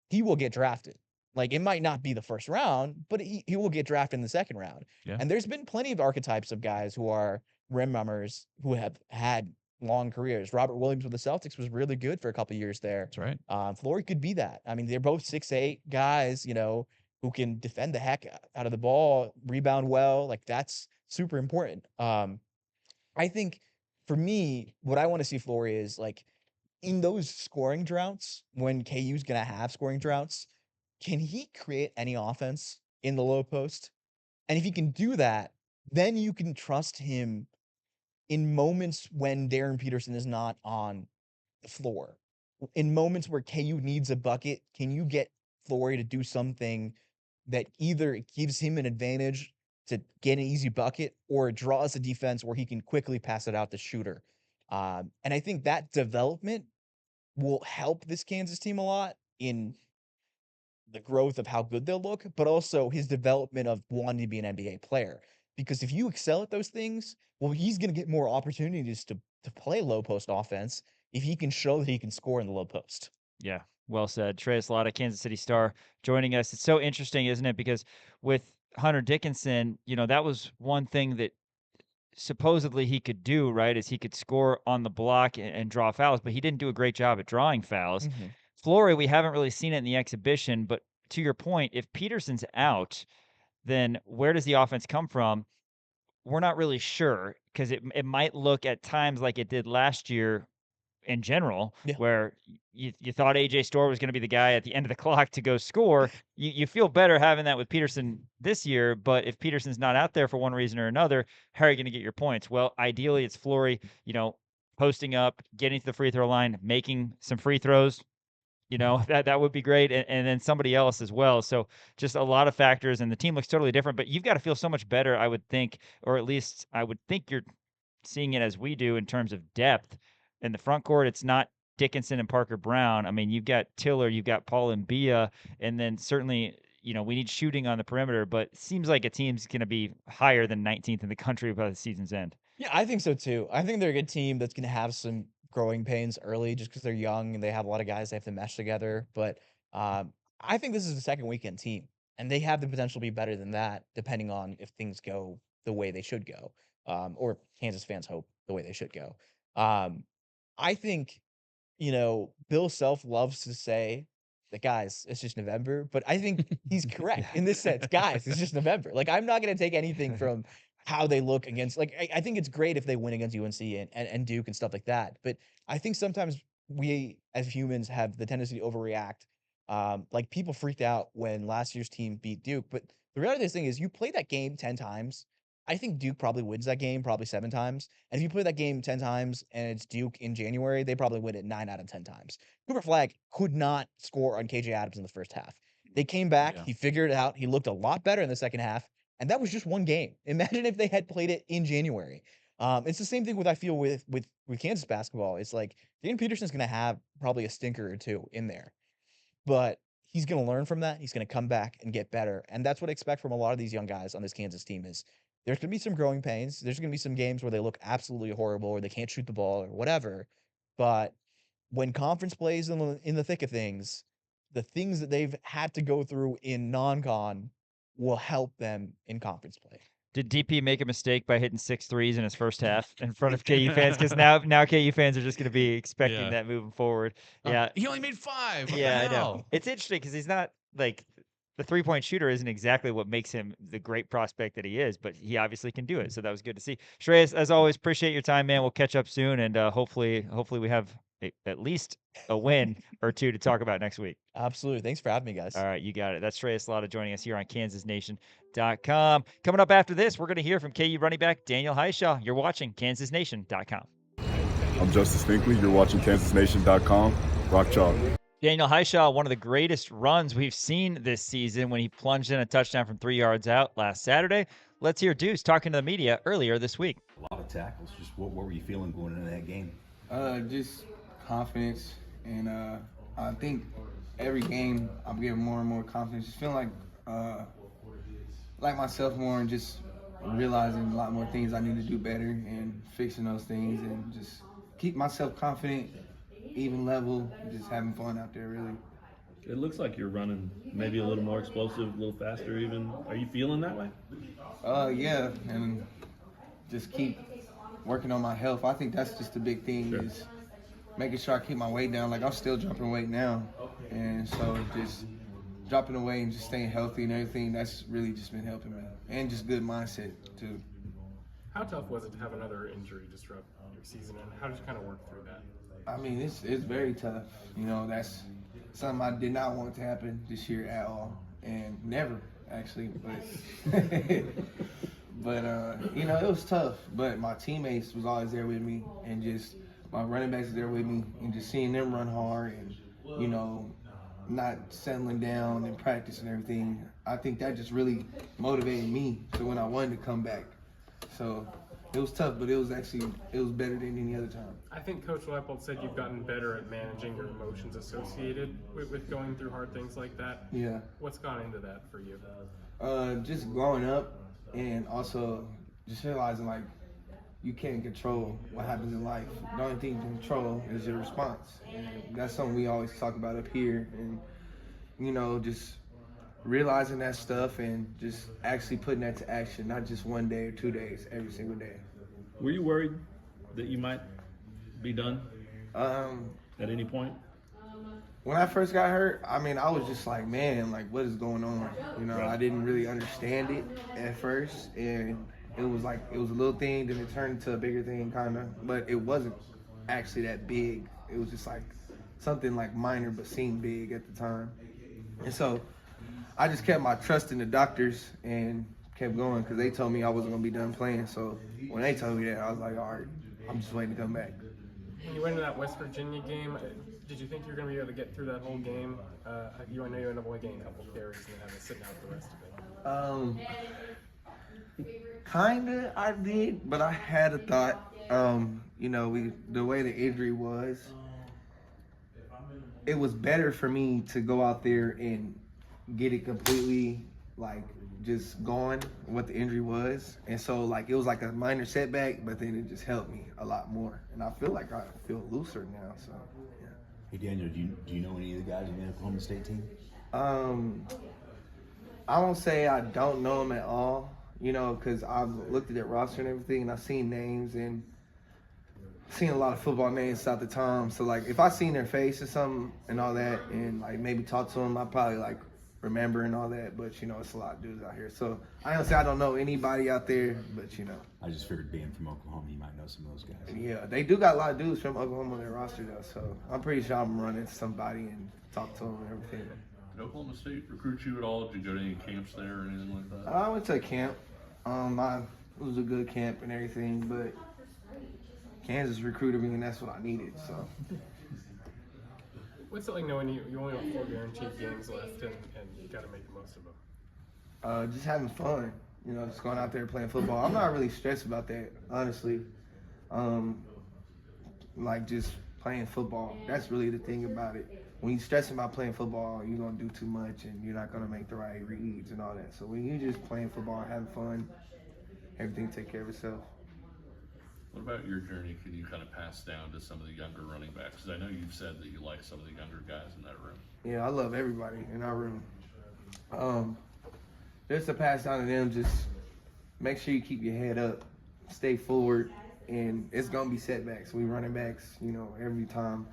he will get drafted. Like, it might not be the first round, but he will get drafted in the second round. Yeah. And there's been plenty of archetypes of guys who are rim runners who have had long careers. Robert Williams with the Celtics was really good for a couple years there. That's right. Flory could be that. I mean, they're both 6'8" guys, who can defend the heck out of the ball, rebound well. Like, that's super important. I think for me, what I want to see Flory is like in those scoring droughts, when KU's gonna have scoring droughts, can he create any offense in the low post? And if he can do that, then you can trust him in moments when Darren Peterson is not on the floor. In moments where KU needs a bucket, can you get Flory to do something that either gives him an advantage to get an easy bucket or draws a defense where he can quickly pass it out to shooter? And I think that development will help this Kansas team a lot in the growth of how good they'll look, but also his development of wanting to be an NBA player. Because if you excel at those things, well, he's going to get more opportunities to play low post offense if he can show that he can score in the low post. Yeah, well said. Shreyas Laddha, Kansas City Star, joining us. It's so interesting, isn't it? Because with Hunter Dickinson, that was one thing that supposedly he could do, right, is he could score on the block and draw fouls, but he didn't do a great job at drawing fouls. Mm-hmm. Flory, we haven't really seen it in the exhibition, but to your point, if Peterson's out, then where does the offense come from? We're not really sure because it might look at times like it did last year in general, Yeah. where you thought AJ Storr was going to be the guy at the end of the clock to go score. You feel better having that with Peterson this year, but if Peterson's not out there for one reason or another, how are you going to get your points? Well, ideally it's Flory, posting up, getting to the free throw line, making some free throws. That would be great. And then somebody else as well. So just a lot of factors, and the team looks totally different, but you've got to feel so much better, I would think, or at least I would think you're seeing it as we do in terms of depth. In the front court, it's not Dickinson and Parker Brown. I mean, you've got Tiller, you've got Paul and Bia, and then certainly, we need shooting on the perimeter, but it seems like a team's going to be higher than 19th in the country by the season's end. Yeah, I think so too. I think they're a good team that's going to have some growing pains early just because they're young and they have a lot of guys they have to mesh together. But I think this is the second weekend team. and they have the potential to be better than that, depending on if things go the way they should go, or Kansas fans hope the way they should go. I think, Bill Self loves to say that, guys, it's just November, but I think he's correct in this sense. Guys, it's just November. Like, I'm not going to take anything from how they look against, like, I think it's great if they win against UNC and Duke and stuff like that. But I think sometimes we as humans have the tendency to overreact. Like, people freaked out when last year's team beat Duke, but the reality of this thing is you play that game 10 times. I think Duke probably wins that game probably 7 times. And if you play that game 10 times and it's Duke in January, they probably win it 9 out of 10 times. Cooper Flagg could not score on KJ Adams in the first half. They came back. Yeah. He figured it out. He looked a lot better in the second half. And that was just one game. Imagine if they had played it in January. It's the same thing I feel with Kansas basketball. It's like Dan Peterson's going to have probably a stinker or two in there, but he's going to learn from that. He's going to come back and get better. And that's what I expect from a lot of these young guys on this Kansas team is there's going to be some growing pains. There's going to be some games where they look absolutely horrible or they can't shoot the ball or whatever. But when conference plays in the thick of things, the things that they've had to go through in non-con will help them in conference play. Did DP make a mistake by hitting 6 threes in his first half in front of KU fans? Because now KU fans are just going to be expecting that moving forward. Yeah, he only made 5. Yeah, I know. It's interesting because he's not like the 3-point shooter isn't exactly what makes him the great prospect that he is, but he obviously can do it. So that was good to see. Shreyas, as always, appreciate your time, man. We'll catch up soon, and hopefully we have at least a win or two to talk about next week. Absolutely. Thanks for having me, guys. All right, you got it. That's Shreyas Laddha joining us here on KansasNation.com. Coming up after this, we're going to hear from KU running back Daniel Hishaw. You're watching KansasNation.com. I'm Justice Finkley. You're watching KansasNation.com. Rock chalk. Daniel Hishaw, one of the greatest runs we've seen this season when he plunged in a touchdown from 3 yards out last Saturday. Let's hear Deuce talking to the media earlier this week. A lot of tackles. Just what were you feeling going into that game? Just confidence, and I think every game I'm getting more and more confidence. Just feeling like myself more, and just realizing a lot more things I need to do better and fixing those things, and just keep myself confident, even level, just having fun out there, really. It looks like you're running maybe a little more explosive, a little faster even. Are you feeling that way? Yeah, and just keep working on my health. I think that's just the big thing, is making sure I keep my weight down. Like, I'm still dropping weight now, and so just dropping the weight and just staying healthy and everything, that's really just been helping me. And just good mindset, too. How tough was it to have another injury disrupt your season, and how did you kind of work through that? I mean, it's very tough. That's something I did not want to happen this year at all, and never, actually. But it was tough. But my teammates was always there with me, and just my running backs there with me, and just seeing them run hard and, not settling down in practice and everything. I think that just really motivated me to when I wanted to come back. So it was tough, but it was better than any other time. I think Coach Leipold said you've gotten better at managing your emotions associated with going through hard things like that. Yeah. What's gone into that for you? Just growing up, and also just realizing, like, you can't control what happens in life. The only thing you can control is your response. And that's something we always talk about up here. And, just realizing that stuff and just actually putting that to action, not just one day or 2 days, every single day. Were you worried that you might be done at any point? When I first got hurt, I was just like, man, like, what is going on? I didn't really understand it at first, and it was a little thing, then it turned into a bigger thing, kind of, but it wasn't actually that big. It was just like something like minor, but seemed big at the time. And so I just kept my trust in the doctors and kept going, because they told me I wasn't going to be done playing. So when they told me that, I was like, all right, I'm just waiting to come back. When you went into that West Virginia game, did you think you were going to be able to get through that whole game? I know you ended up only getting a couple of carries and having to sit out the rest of it. Kinda, I did, but I had a thought. The way the injury was, it was better for me to go out there and get it completely, like, just gone, what the injury was. And so, like, it was like a minor setback, but then it just helped me a lot more. And I feel like I feel looser now, so, yeah. Hey, Daniel, do you know any of the guys in the Oklahoma State team? I I won't say I don't know him at all, you know, because I've looked at their roster and everything, and I've seen names and seen a lot of football names throughout the time. So, like, if I seen their face or something and all that and, like, maybe talk to them, I probably, like, remember and all that. But, you know, it's a lot of dudes out here. So, I don't say I don't know anybody out there, but, you know. I just figured being from Oklahoma, you might know some of those guys. Yeah, they do got a lot of dudes from Oklahoma on their roster, though. So, I'm pretty sure I'm running into somebody and talk to them and everything. Did Oklahoma State recruit you at all? Did you go to any camps there or anything like that? I went to a camp. It was a good camp and everything, but Kansas recruited me, and that's what I needed. So, what's it like knowing you only have 4 guaranteed games left, and you got to make the most of them? Just having fun, you know, just going out there playing football. I'm not really stressed about that, honestly. Like just playing football. That's really the thing about it. When you're stressing about playing football, you're gonna do too much, and you're not gonna make the right reads and all that. So when you're just playing football, having fun, everything take care of itself. What about your journey can you kind of pass down to some of the younger running backs? Because I know you've said that you like some of the younger guys in that room. Yeah, I love everybody in our room. Just to pass down to them, just make sure you keep your head up, stay forward, and it's going to be setbacks. We running backs, you know, every time.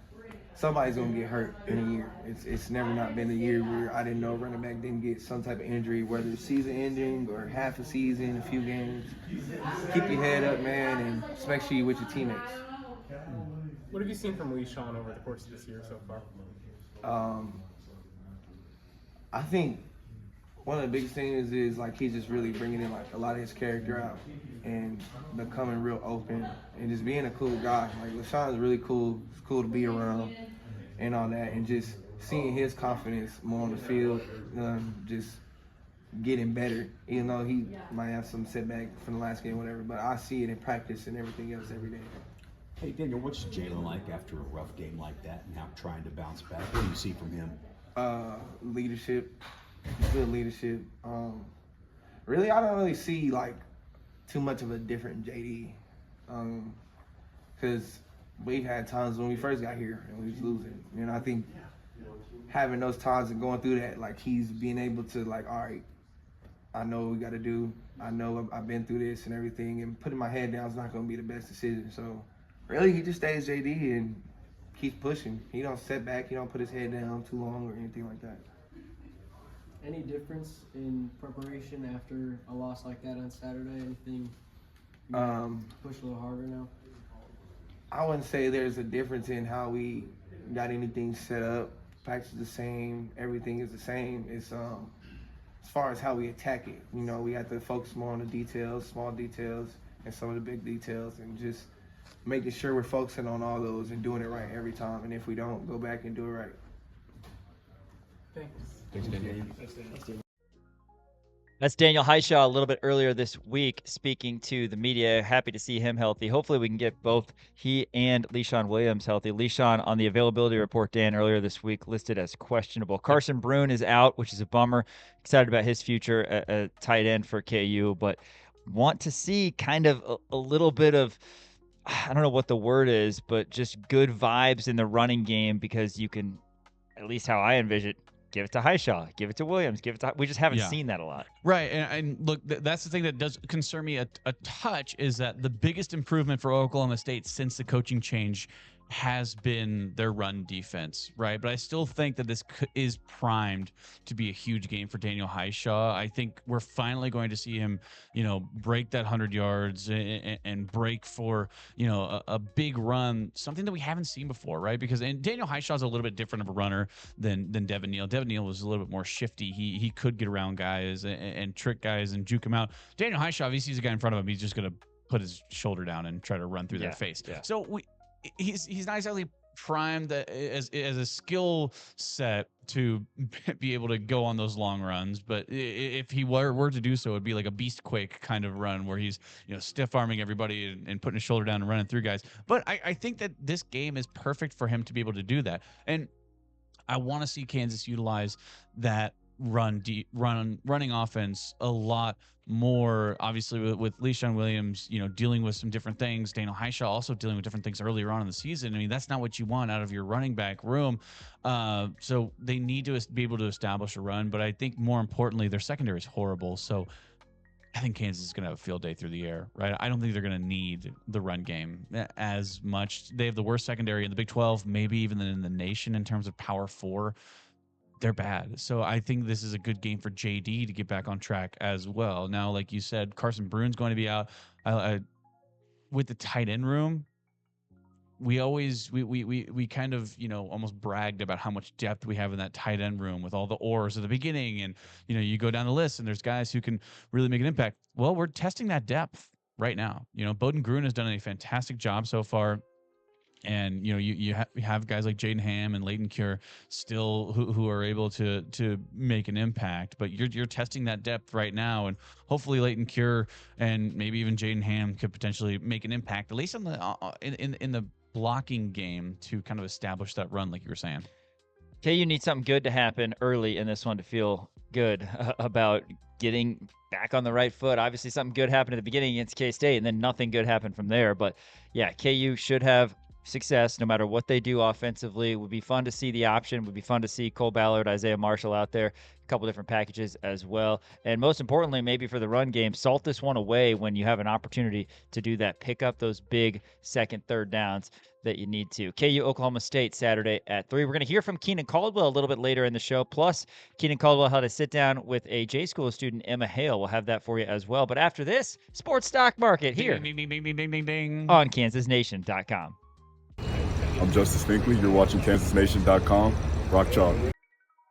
Somebody's going to get hurt in a year. It's never not been a year where I didn't know a running back didn't get some type of injury, whether it's season ending or half a season, a few games. Keep your head up, man, and just make sure you're with your teammates. What have you seen from Hishaw over the course of this year so far? I think one of the biggest things is like he's just really bringing in like a lot of his character out and becoming real open and just being a cool guy. Like LaShawn's really cool. It's cool to be around and all that, and just seeing his confidence more on the field, just getting better. Even though he might have some setback from the last game, whatever, but I see it in practice and everything else every day. Hey, Daniel, what's Jalen like after a rough game like that and how trying to bounce back? What do you see from him? Leadership, good leadership. Really, I don't really see like too much of a different JD, because we've had times when we first got here and we was losing. And I think having those times and going through that, like he's being able to like, all right, I know what we got to do. I know I've been through this and everything, and putting my head down is not going to be the best decision. So really, he just stays JD and keeps pushing. He don't set back. He don't put his head down too long or anything like that. Any difference in preparation after a loss like that on Saturday? Anything push a little harder now? I wouldn't say there's a difference in how we got anything set up. Practice is the same. Everything is the same. It's as far as how we attack it. You know, we have to focus more on the details, small details, and some of the big details, and just making sure we're focusing on all those and doing it right every time. And if we don't, go back and do it right. Thanks. Thanks, Daniel. That's Daniel Hishaw a little bit earlier this week speaking to the media. Happy to see him healthy. Hopefully we can get both he and Leshawn Williams healthy. Leshawn on the availability report, Dan, earlier this week listed as questionable. Carson Brune is out, which is a bummer. Excited about his future at tight end for KU, but want to see kind of a little bit of, I don't know what the word is, but just good vibes in the running game, because you can, at least how I envision it, give it to Hishaw, give it to Williams, give it to. We just haven't seen that a lot. Right. And look, that's the thing that does concern me a touch, is that the biggest improvement for Oklahoma State since the coaching change has been their run defense, right? But I still think that this is primed to be a huge game for Daniel Hishaw. I think we're finally going to see him, break that 100 yards and break for, a big run, something that we haven't seen before, right? Because Daniel Hishaw is a little bit different of a runner than Devin Neal. Devin Neal was a little bit more shifty. He could get around guys and trick guys and juke them out. Daniel Hishaw, if he sees a guy in front of him, he's just going to put his shoulder down and try to run through their face. Yeah. So he's not exactly primed as a skill set to be able to go on those long runs, but if he were to do so, it'd be like a beast quake kind of run where he's stiff arming everybody and putting his shoulder down and running through guys. But I think that this game is perfect for him to be able to do that, and I want to see Kansas utilize that running offense a lot more. Obviously, with Le'Shawn Williams, dealing with some different things. Daniel Hishaw also dealing with different things earlier on in the season. I mean, that's not what you want out of your running back room. So they need to be able to establish a run. But I think more importantly, their secondary is horrible. So I think Kansas is going to have a field day through the air, right? I don't think they're going to need the run game as much. They have the worst secondary in the Big 12, maybe even in the nation in terms of Power 4. They're bad. So I think this is a good game for JD to get back on track as well. Now, like you said, Carson Brune's going to be out. With the tight end room, we kind of, almost bragged about how much depth we have in that tight end room with all the oars at the beginning. And, you go down the list and there's guys who can really make an impact. Well, we're testing that depth right now. Bowden Gruen has done a fantastic job so far. And, you have guys like Jaden Ham and Leighton Cure still who are able to make an impact. But you're testing that depth right now. And hopefully Leighton Cure and maybe even Jaden Ham could potentially make an impact, at least in the blocking game, to kind of establish that run, like you were saying. KU needs something good to happen early in this one to feel good about getting back on the right foot. Obviously, something good happened at the beginning against K-State, and then nothing good happened from there. But yeah, KU should have success no matter what they do offensively. It would be fun to see the option. It would be fun to see Cole Ballard, Isaiah Marshall out there, a couple different packages as well. And most importantly, maybe for the run game, salt this one away when you have an opportunity to do that. Pick up those big second, third downs that you need to. KU Oklahoma State Saturday at 3. We're going to hear from Keenan Caldwell a little bit later in the show. Plus, Keenan Caldwell had a sit down with a J-School student, Emma Hale. We'll have that for you as well. But after this, Sports Stock Market here Ding, ding, ding, ding, ding, ding, ding. on KansasNation.com. I'm Justice Finkley. You're watching KansasNation.com. Rock Chalk.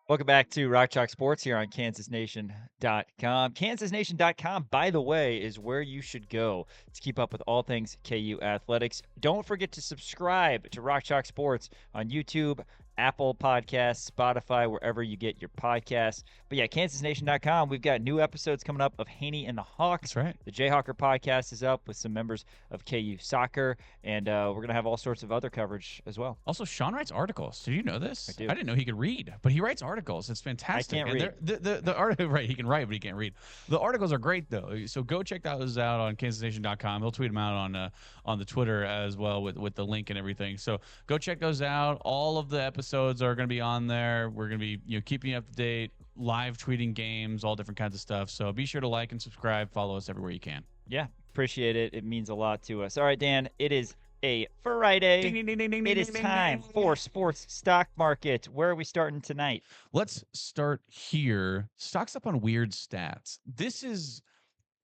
Welcome back to Rock Chalk Sports here on KansasNation.com. KansasNation.com, by the way, is where you should go to keep up with all things KU athletics. Don't forget to subscribe to Rock Chalk Sports on YouTube, Apple Podcasts, Spotify, wherever you get your podcasts. But yeah, KansasNation.com, we've got new episodes coming up of Haney and the Hawks. That's right. The Jayhawker podcast is up with some members of KU soccer, and we're going to have all sorts of other coverage as well. Also, Sean writes articles. Did you know this? I do. I didn't know he could read, but he writes articles. It's fantastic. I can't read. The article, right? He can write, but he can't read. The articles are great though. So go check those out on KansasNation.com. He'll tweet them out on the Twitter as well with the link and everything. So go check those out. All of the episodes are going to be on there. We're going to be keeping you up to date, live tweeting games, all different kinds of stuff. So be sure to like and subscribe. Follow us everywhere you can. Yeah, appreciate it. It means a lot to us. All right, Dan, it is a Friday. Ding, ding, ding, ding, ding, It ding, is ding, time ding. for Sports Stock Market. Where are we starting tonight? Let's start here. Stocks up on weird stats. This is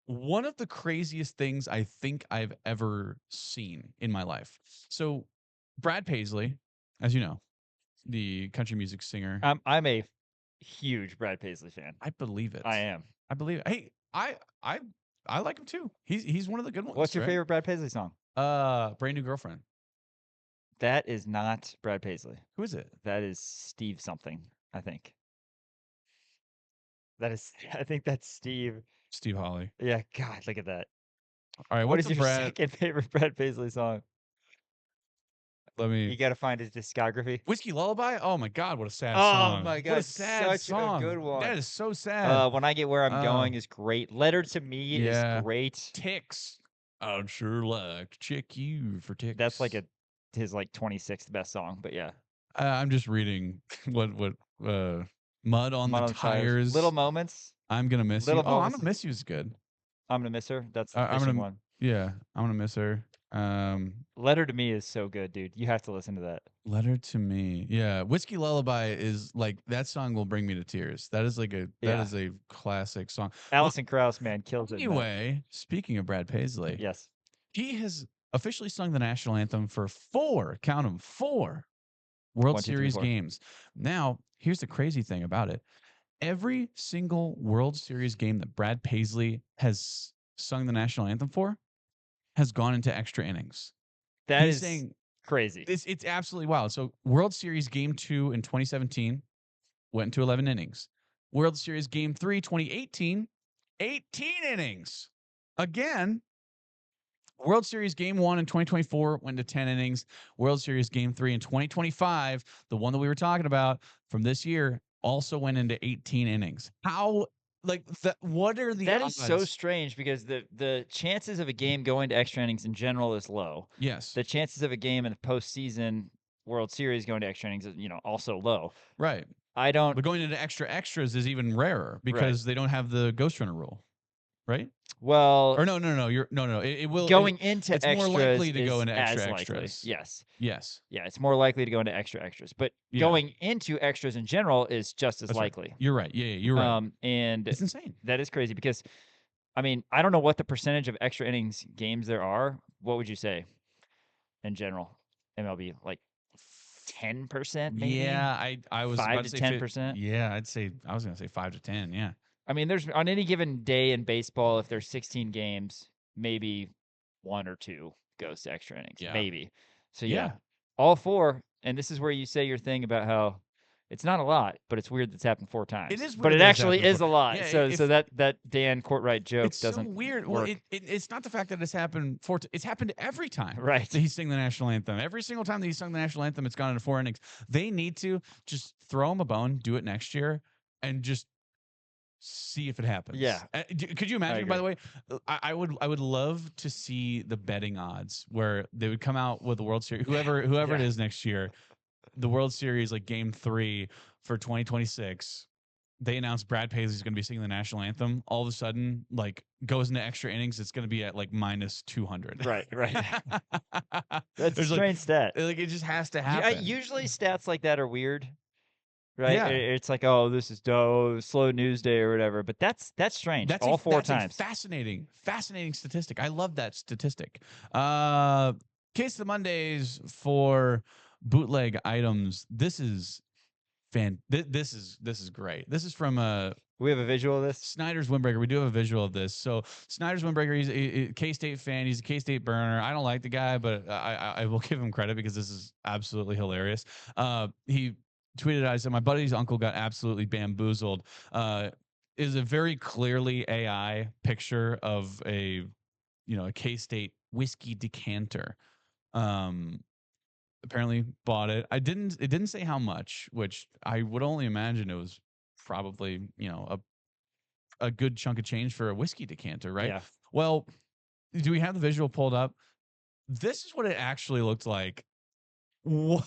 one of the craziest things I think I've ever seen in my life. So Brad Paisley, as you know, the country music singer. I'm a huge Brad Paisley fan. I believe it. I am. I believe it. Hey, I like him too. He's one of the good ones. What's your right? favorite Brad Paisley song? Brand New Girlfriend. That is not Brad Paisley. Who is it? That is Steve something, I think. I think that's Steve. Steve Hawley. Yeah, God, look at that. All right, What what's is the your Brad? second favorite Brad Paisley song? Let me. You got to find his discography. Whiskey Lullaby. Oh my God, what a sad Oh song! my what God, a sad such a song. good one. That is so sad. When I Get Where I'm Oh. Going is great. Letter to Me Yeah. is great. Ticks. I'd sure like to check you for ticks. That's like his 26th best song, but yeah. I'm just reading what Mud on Mud the on Tires. Little Moments. I'm gonna miss Little you. Oh, I'm Moments. gonna miss you is good. I'm gonna miss her. That's the I'm fishing gonna- one. Yeah, I'm gonna miss her. Letter to Me is so good, dude. You have to listen to that. Letter to Me. Yeah, Whiskey Lullaby is like that song will bring me to tears. That is Yeah. a classic song. Alison Krauss, man, kills it. in that. Anyway, speaking of Brad Paisley, Yes. he has officially sung the national anthem for 4, count them, 4 World 1, 2, 3, Series 4. games. Now, here's the crazy thing about it. Every single World Series game that Brad Paisley has sung the national anthem for has gone into extra innings. That He's is saying crazy. it's absolutely wild. So World Series Game 2 in 2017 went into 11 innings. World Series Game 3 2018, 18 innings. Again, World Series Game 1 in 2024 went to 10 innings. World Series Game 3 in 2025, the one that we were talking about from this year, also went into 18 innings. How, like, what are the That odds? is so strange because the chances of a game going to extra innings in general is low. Yes. The chances of a game in the postseason World Series going to extra innings is, also low. Right. But going into extras is even rarer because they don't have the ghost runner rule, right? Well, or no, it will going into it's extras more likely to go is into as extra likely. extras. Yes. Yeah, it's more likely to go into extras, but going into extras in general is just as likely. Right. You're right. Yeah, you're right. And it's insane. That is crazy because, I mean, I don't know what the percentage of extra innings games there are. What would you say in general? MLB, like 10%, maybe? Yeah, I was 5 about to say 10%. Yeah, I was gonna say 5 to 10. Yeah. I mean, there's on any given day in baseball, if there's 16 games, maybe 1 or 2 goes to extra innings. Yeah. Maybe. So Yeah. all 4. And this is where you say your thing about how it's not a lot, but it's weird that's happened 4 times. It is weird but it that it's actually happened is a lot. Yeah, so that Dan Courtwright joke it's doesn't so weird. work. Well, it's not the fact that it's happened it's happened every time. Right. That he's singing the national anthem. Every single time that he's sung the national anthem, it's gone into 4 innings. They need to just throw him a bone, do it next year, and just see if it happens. Yeah. Could you imagine, by the way, I would love to see the betting odds where they would come out with the World Series, whoever it is next year, the World Series, like game 3 for 2026. They announced Brad Paisley's going to be singing the national anthem. All of a sudden, like, goes into extra innings. It's going to be at like minus 200. Right. That's a strange stat. Like, it just has to happen. Usually stats like that are weird. Right? Yeah. It's like, oh, this is slow news day or whatever. But that's strange. That's all 4 that's times. A fascinating statistic. I love that statistic. Case of the Mondays for bootleg items. This is This is great. This is from we have a visual of this. Snyder's Windbreaker. We do have a visual of this. So Snyder's Windbreaker, he's a K-State fan. He's a K-State burner. I don't like the guy, but I will give him credit because this is absolutely hilarious. He tweeted, I said, my buddy's uncle got absolutely bamboozled. Is a very clearly AI picture of a K-State whiskey decanter. Apparently bought it. It didn't say how much, which I would only imagine it was probably, a good chunk of change for a whiskey decanter, right? Yeah. Well, do we have the visual pulled up? This is what it actually looked like. What?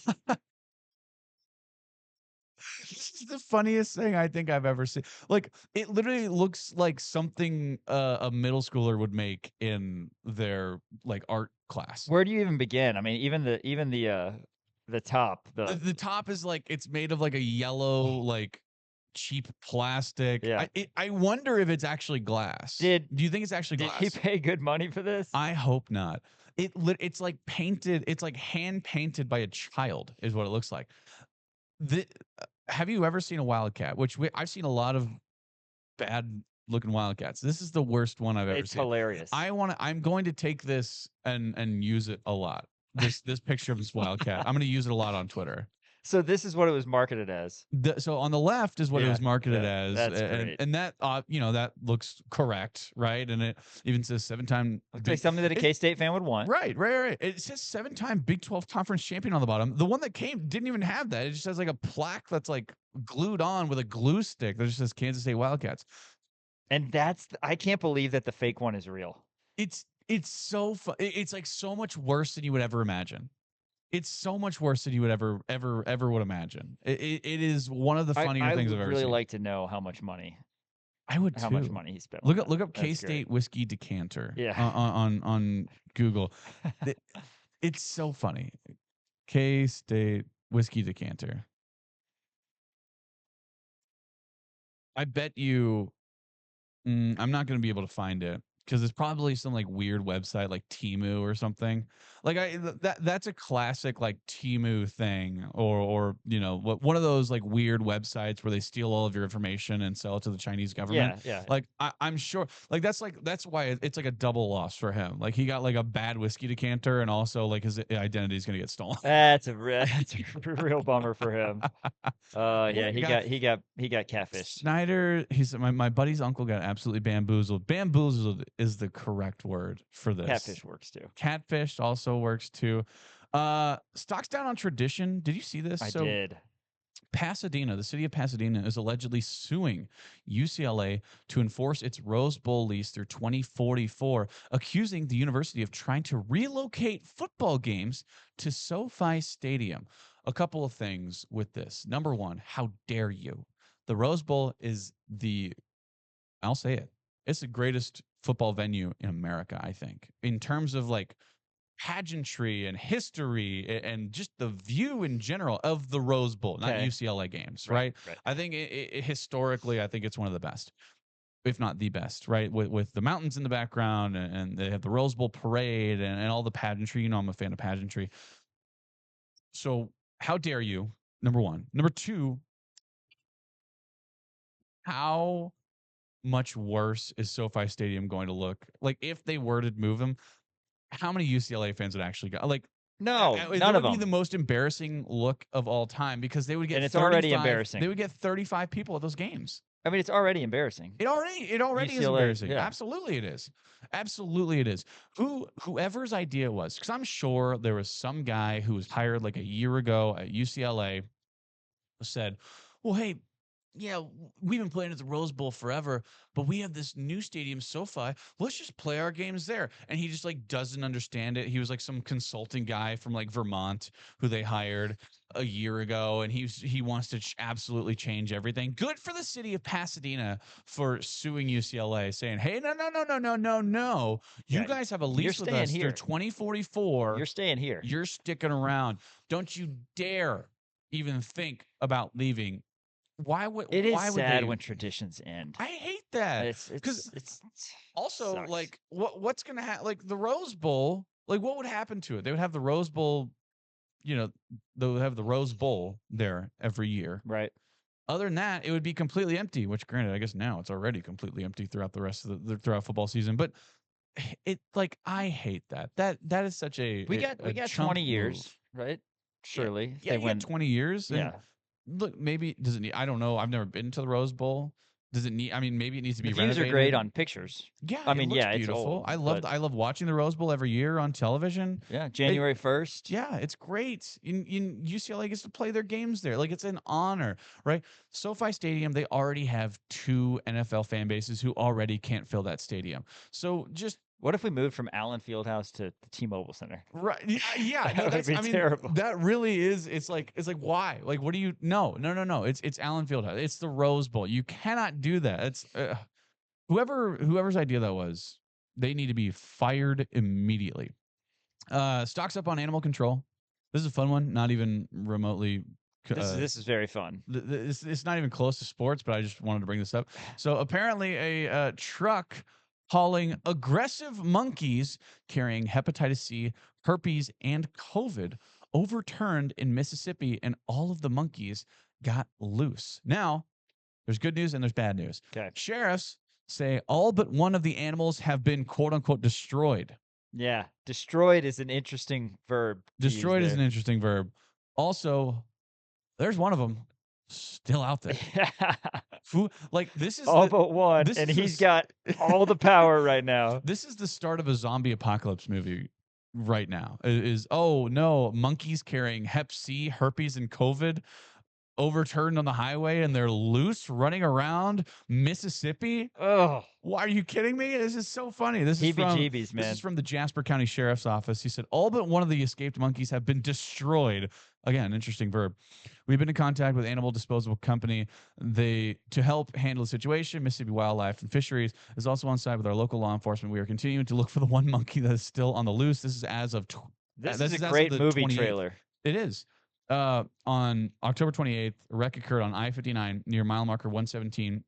This is the funniest thing I think I've ever seen. Like, it literally looks like something a middle schooler would make in their like art class. Where do you even begin? I mean, even the top. The top is like, it's made of like a yellow like cheap plastic. Yeah. I wonder if it's actually glass. Do you think it's actually glass? Did he pay good money for this? I hope not. It's like painted. It's like hand painted by a child is what it looks like. Have you ever seen a Wildcat? I've seen a lot of bad looking Wildcats. This is the worst one I've ever seen. It's hilarious. I'm going to take this and use it a lot. This picture of this Wildcat. I'm going to use it a lot on Twitter. So this is what it was marketed as. So on the left is what it was marketed as. That's great. And that that looks correct, right? And it even says 7-time. Looks like something that a K-State fan would want. Right. It says 7-time Big 12 conference champion on the bottom. The one that came didn't even have that. It just has like a plaque that's like glued on with a glue stick that just says Kansas State Wildcats. And I can't believe that the fake one is real. It's so fun. It's like so much worse than you would ever imagine. It's so much worse than you would ever would imagine. It is one of the funnier things I've ever seen. I would really like to know how much money. I would how too. much money he spent. Look up K-State whiskey decanter. Yeah. On Google. It's so funny. K-State whiskey decanter. I bet you. I'm not going to be able to find it because it's probably some like weird website like Temu or something. Like that's a classic like Temu thing or one of those like weird websites where they steal all of your information and sell it to the Chinese government. Yeah. Like I'm sure like that's why it's like a double loss for him. Like he got like a bad whiskey decanter and also like his identity is going to get stolen. That's a real bummer for him. Yeah, he got catfished. Snyder, he said my buddy's uncle got absolutely bamboozled. Bamboozled is the correct word for this. Catfish works too. Catfish also works too. Stocks down on tradition. Did you see this? I did. Pasadena, the city of Pasadena, is allegedly suing UCLA to enforce its Rose Bowl lease through 2044, accusing the university of trying to relocate football games to SoFi Stadium. A couple of things with this. Number one, how dare you? The Rose Bowl is I'll say it, it's the greatest football venue in America, I think, in terms of like pageantry and history and just the view in general of the Rose Bowl, not UCLA games, right? I think historically, I think it's one of the best, if not the best, right? With the mountains in the background and they have the Rose Bowl parade and all the pageantry. You know, I'm a fan of pageantry. So how dare you? Number one. Number two, how much worse is SoFi Stadium going to look? Like if they were to move them, how many UCLA fans would actually go? Like, no, none of them. Be them. the most embarrassing look of all time because they would get. And it's already embarrassing. They would get 35 people at those games. I mean, it's already embarrassing. It already UCLA, is embarrassing. Yeah. Absolutely, it is. Absolutely, it is. Whoever's idea it was, because I'm sure there was some guy who was hired like a year ago at UCLA, said, "Well, hey, yeah, we've been playing at the Rose Bowl forever, but we have this new stadium, SoFi. Let's just play our games there." And he just like doesn't understand it. He was like some consulting guy from like Vermont who they hired a year ago, and he wants to absolutely change everything. Good for the city of Pasadena for suing UCLA, saying, "Hey, no. You guys have a lease with us through 2044. You're staying here. You're sticking around. Don't you dare even think about leaving." Why would it is why sad would when traditions end? I hate that because it's also sucks. like what's gonna happen? Like the Rose Bowl, like what would happen to it? They would have the Rose Bowl, you know, they would have the Rose Bowl there every year, right? Other than that, it would be completely empty. Which, granted, I guess now it's already completely empty throughout the rest of throughout football season. But it like I hate that. That is such a we got 20 years, right? Surely, yeah, you got 20 years. Yeah. Look, maybe does it need? I don't know. I've never been to the Rose Bowl. Does it need? I mean, maybe it needs to be. The views renovated. are great on pictures. Yeah, I mean, it's beautiful. Old, I love watching the Rose Bowl every year on television. Yeah, January 1st. Yeah, it's great. In UCLA gets to play their games there. Like it's an honor, right? SoFi Stadium, they already have 2 NFL fan bases who already can't fill that stadium. So just. What if we moved from Allen Fieldhouse to the T-Mobile Center? Right. Yeah. That would be terrible. That really is. It's like why? Like, what do you? No. It's Allen Fieldhouse. It's the Rose Bowl. You cannot do that. It's whoever's idea that was. They need to be fired immediately. Stocks up on animal control. This is a fun one. Not even remotely. This is very fun. It's not even close to sports, but I just wanted to bring this up. So apparently, a truck hauling aggressive monkeys carrying hepatitis C, herpes, and COVID overturned in Mississippi, and all of the monkeys got loose. Now, there's good news and there's bad news. Okay. Sheriffs say all but one of the animals have been quote-unquote destroyed. Yeah, destroyed is an interesting verb. Destroyed is an interesting verb. Also, there's one of them still out there. Like this is all but one, and he's got all the power right now. This is the start of a zombie apocalypse movie right now. Oh no, monkeys carrying Hep C, herpes, and COVID overturned on the highway, and they're loose running around Mississippi. Oh, why are you kidding me? This is so funny. This is heebie-jeebies, man. This is from the Jasper County Sheriff's Office. He said all but one of the escaped monkeys have been destroyed. Again, interesting verb. We've been in contact with Animal Disposal Company. To help handle the situation, Mississippi Wildlife and Fisheries is also on site with our local law enforcement. We are continuing to look for the one monkey that is still on the loose. This is as of this is a great movie 28th. Trailer. It is. On October 28th, a wreck occurred on I-59 near mile marker 117.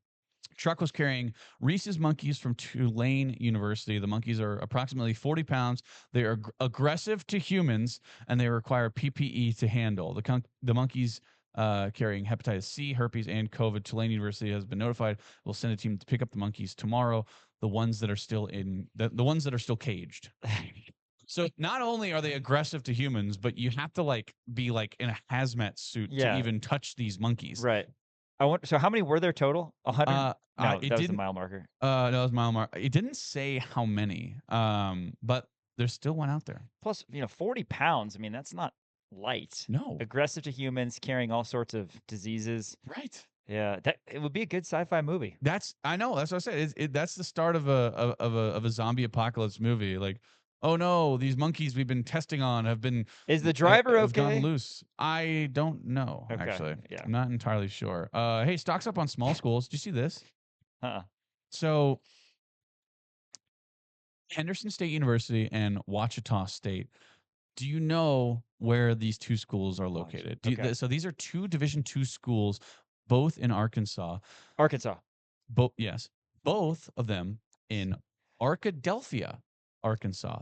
Truck was carrying Reese's monkeys from Tulane University. The monkeys are approximately 40 pounds. They are aggressive to humans, and they require PPE to handle. The monkeys carrying hepatitis C, herpes, and COVID. Tulane University has been notified. We'll send a team to pick up the monkeys tomorrow. The ones that are still the ones that are still caged. So not only are they aggressive to humans, but you have to be in a hazmat suit to even touch these monkeys. Right. So how many were there total? 100? No, that was the mile marker. No, that was mile marker. It didn't say how many, but there's still one out there. Plus, 40 pounds. I mean, that's not light. No. Aggressive to humans, carrying all sorts of diseases. Right. Yeah, it would be a good sci-fi movie. I know. That's what I said. That's the start of a zombie apocalypse movie. Like, oh no, these monkeys we've been testing on Is the driver have gone okay? loose. I don't know. Okay, Actually, yeah. I'm not entirely sure. Hey, stocks up on small schools. Did you see this? So, Henderson State University and Wichita State. Do you know where these two schools are located? So these are two Division II schools, both in Arkansas. Arkansas. Yes, both of them in Arkadelphia, Arkansas.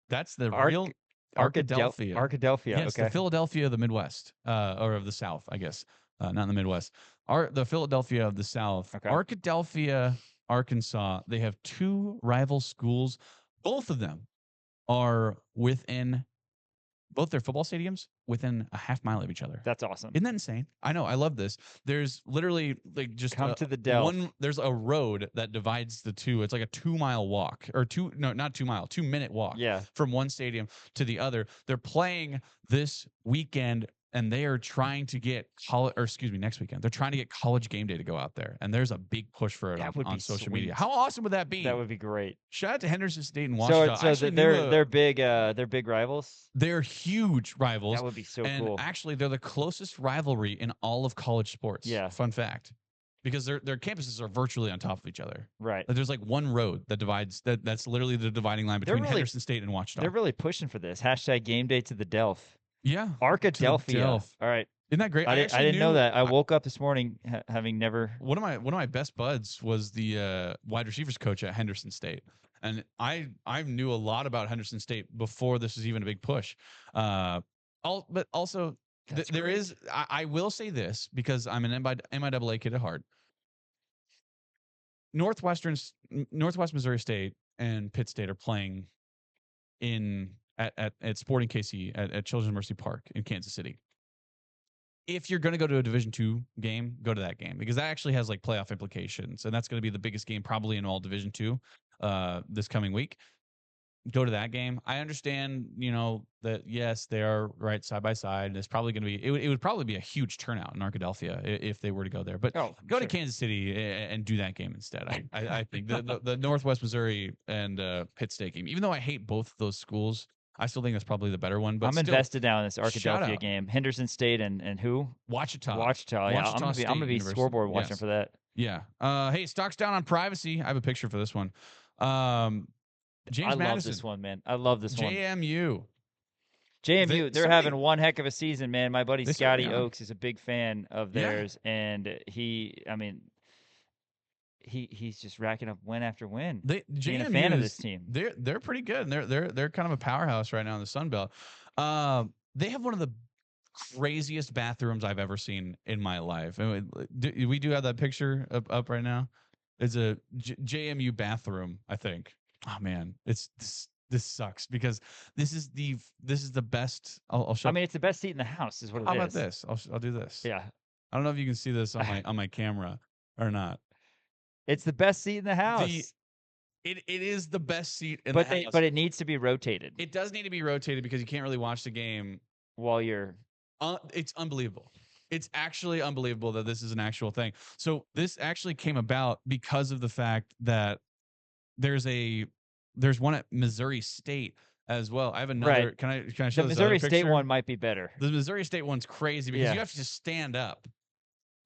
That's the real Arkadelphia. Arkadelphia. Yes, the Philadelphia of the Midwest, or of the South, I guess. Not in the Midwest. The Philadelphia of the South. Okay. Arkadelphia, Arkansas. They have two rival schools. Both of them are within both their football stadiums within a half mile of each other. That's awesome. Isn't that insane? I know. I love this. There's literally like just come to the Delph. There's a road that divides the two. It's like a 2-mile walk or not 2 mile, 2-minute walk. Yeah. From one stadium to the other. They're playing this weekend and they are trying to get next weekend. They're trying to get College Game Day to go out there. And there's a big push for it on social media. How awesome would that be? That would be great. Shout out to Henderson State and Washington. So they're big rivals. They're huge rivals. That would be so and cool. Actually, they're the closest rivalry in all of college sports. Yeah. Fun fact. Because their campuses are virtually on top of each other. Right. Like there's like one road that divides that's literally the dividing line between Henderson State and Wichita. They're really pushing for this. # game day to the Delph. Yeah. Arkadelphia. All right. Isn't that great? I didn't know that. I woke up this morning having never. One of my best buds was the wide receivers coach at Henderson State, and I knew a lot about Henderson State before this was even a big push. But also there is. I will say this because I'm an MIAA kid at heart. Northwest Missouri State and Pitt State are playing at Sporting KC at Children's Mercy Park in Kansas City. If you're going to go to a Division II game, go to that game because that actually has like playoff implications, and that's going to be the biggest game probably in all Division II this coming week. Go to that game. I understand, that yes, they are right side by side. It's probably going to be it would probably be a huge turnout in Arkadelphia if they were to go there. But go to Kansas City and do that game instead. I think the Northwest Missouri and Pitt State game. Even though I hate both of those schools, I still think that's probably the better one. But I'm invested now in this Arkadelphia game. Henderson State and who? Wichita. Yeah, I'm gonna be scoreboard watching for that. Yeah. Hey, stocks down on privacy. I have a picture for this one. James Madison. Love this one, man. I love this one. JMU. They're having one heck of a season, man. My buddy Scotty Oaks is a big fan of theirs, and he's just racking up win after win. Being a fan of this team. They're pretty good. And they're kind of a powerhouse right now in the Sun Belt. They have one of the craziest bathrooms I've ever seen in my life. We do have that picture up right now. It's a JMU bathroom, I think. Oh man, this sucks because this is the best. I'll show. I mean, it's the best seat in the house, is what it is. How about this? I'll do this. Yeah. I don't know if you can see this on my camera or not. It's the best seat in the house. It is the best seat in the house. But it needs to be rotated. It does need to be rotated because you can't really watch the game while you're. It's unbelievable. It's actually unbelievable that this is an actual thing. So this actually came about because of the fact that there's one at Missouri State as well. I have another. Right. Can I show the this Missouri other State picture? one might be better. The Missouri State one's crazy because you have to just stand up.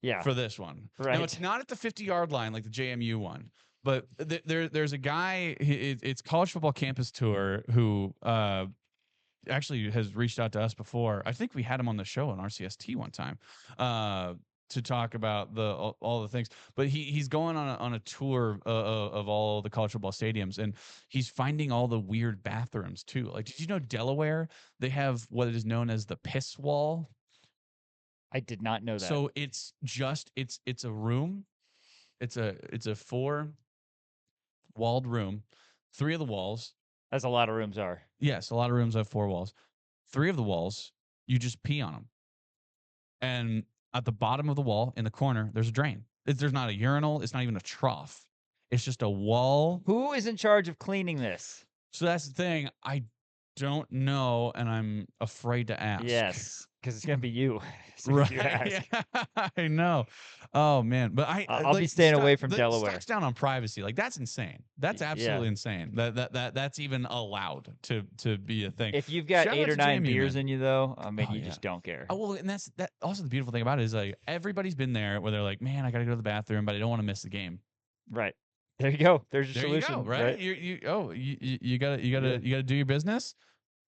Yeah. For this one. Right. Now it's not at the 50-yard line like the JMU one, but there's a guy. It's College Football Campus Tour who actually has reached out to us before. I think we had him on the show on RCST one time. To talk about all the things, but he's going on a tour of all the college football stadiums, and he's finding all the weird bathrooms too. Like, did you know Delaware, they have what is known as the piss wall? I did not know that. So it's a room, it's a 4-walled room. 3 of the walls, as a lot of rooms are. Yes, a lot of rooms have 4 walls. 3 of the walls, you just pee on them, and at the bottom of the wall in the corner, there's a drain. There's not a urinal. It's not even a trough. It's just a wall. Who is in charge of cleaning this? So that's the thing. I don't know, and I'm afraid to ask. Yes, because it's gonna be you. Right. You ask. Yeah, I know. Oh man, but I'll be staying away from Delaware. Stocks down on privacy, like that's insane. That's absolutely insane. That's even allowed to be a thing. If you've got Shout 8 out or to 9 JMU, beers man. in you, though, I mean, Oh, you yeah. just don't care. Oh well, and that's also the beautiful thing about it is like everybody's been there where they're like, man, I gotta go to the bathroom, but I don't want to miss the game. Right. There you go. There's your There solution. you go, right? You gotta do your business.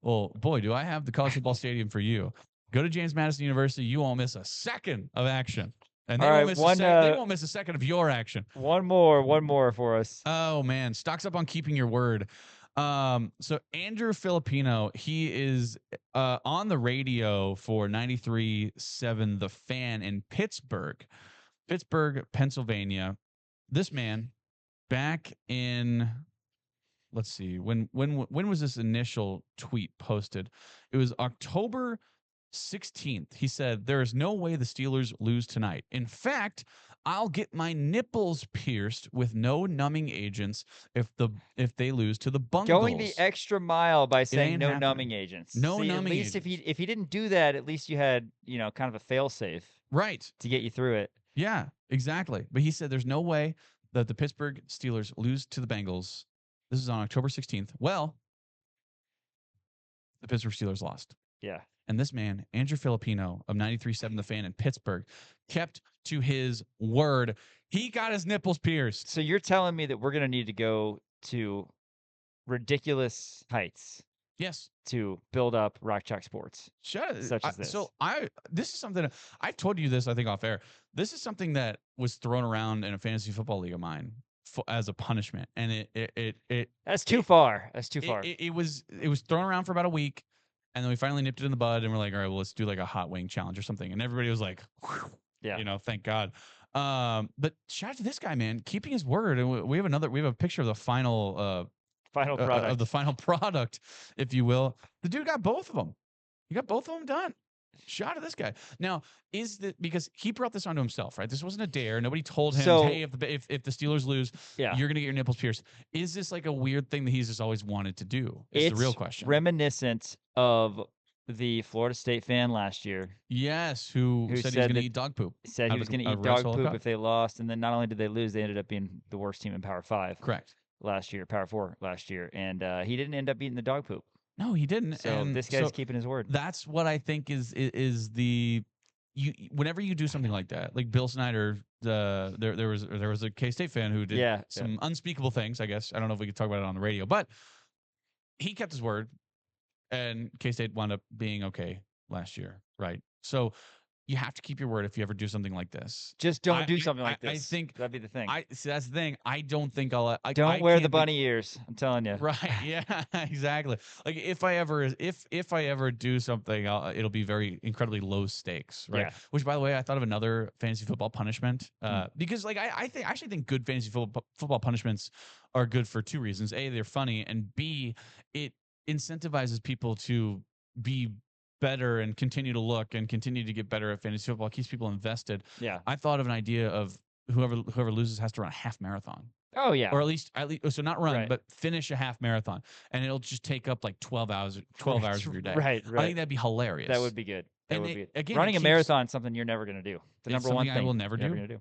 Well, boy, do I have the college football stadium for you. Go to James Madison University. You won't miss a second of action, and they won't miss a second of your action. One more for us. Oh man, stocks up on keeping your word. So Andrew Filipino, he is on the radio for 93.7 The Fan in Pittsburgh, Pennsylvania. This man, back in, let's see, when was this initial tweet posted? It was October 16th. He said, "There is no way the Steelers lose tonight. In fact, I'll get my nipples pierced with no numbing agents if they lose to the Bungles." Going the extra mile by saying no happening. numbing agents. No See, numbing At least agents. if he didn't do that, at least you had kind of a fail safe Right. to get you through it. Yeah, exactly. But he said there's no way that the Pittsburgh Steelers lose to the Bengals. This is on October 16th. Well, the Pittsburgh Steelers lost. Yeah. And this man, Andrew Filipino of 93.7 The Fan in Pittsburgh, kept to his word. He got his nipples pierced. So you're telling me that we're going to need to go to ridiculous heights Yes. to build up Rock Chalk Sports. Such as this. So this is something I've told you this, I think, off air. This is something that was thrown around in a fantasy football league of mine as a punishment, and That's too far. That's too far. It was thrown around for about a week, and then we finally nipped it in the bud, and we're like, all right, well, let's do like a hot wing challenge or something, and everybody was like, whew, yeah, thank God. But shout out to this guy, man, keeping his word, and we have a picture of the final product of the final product, if you will. The dude got both of them. He got both of them done. Shout out to this guy. Now, is that because he brought this onto himself, right? This wasn't a dare. Nobody told him, hey, if the Steelers lose, you're gonna get your nipples pierced. Is this like a weird thing that he's just always wanted to do? It's the real question. Reminiscent of the Florida State fan last year. Yes, who said he was going to eat dog poop. Said he was going to eat dog poop if they lost, and then not only did they lose, they ended up being the worst team in Power 5. Correct. Power 4 last year, and he didn't end up eating the dog poop. No, he didn't. So this guy's keeping his word. That's what I think is whenever you do something like that, like Bill Snyder, there was a K-State fan who did some unspeakable things. I guess I don't know if we could talk about it on the radio, but he kept his word, and K-State wound up being okay last year, right? So you have to keep your word if you ever do something like this. Just don't do something like this. I think that'd be the thing. See, that's the thing. I don't think I'll. Don't wear the bunny ears. I'm telling you. Right? Yeah. Exactly. Like if I ever do something, it'll be very incredibly low stakes, right? Yeah. Which, by the way, I thought of another fantasy football punishment because, like, I actually think good fantasy football punishments are good for two reasons: A, they're funny, and B, it incentivizes people to be better and continue to look and continue to get better at fantasy football. It keeps people invested. Yeah. I thought of an idea of whoever loses has to run a half marathon. Oh yeah. Or at least so not run, but finish a half marathon, and it'll just take up like 12 hours of your day. Right. I think that'd be hilarious. That would be good. Again, running a marathon is something you're never going to do. The number one thing I will never do.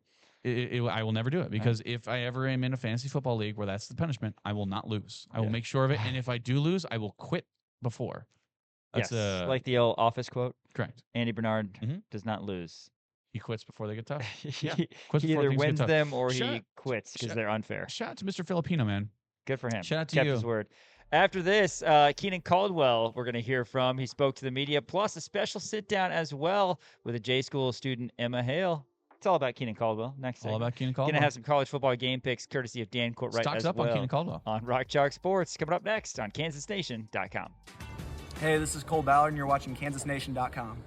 I will never do it because Right. if I ever am in a fantasy football league where that's the punishment, I will not lose. I will make sure of it, and if I do lose, I will quit before. That's like the old Office quote. Correct. Andy Bernard does not lose. He quits before they get tough. Yeah. He either wins them or he quits because they're unfair. Shout out to Mr. Filipino, man. Good for him. Shout out to Kept you. his word. After this, Keenan Caldwell, we're going to hear from. He spoke to the media, plus a special sit-down as well with a J-School student, Emma Hale. It's all about Keenan Caldwell. Next All about Keenan Caldwell. Going to have some college football game picks courtesy of Dan Courtwright Stocks as up well on Keenan Caldwell. on Rock Chalk Sports. Coming up next on KansasNation.com. Hey, this is Cole Ballard, and you're watching KansasNation.com.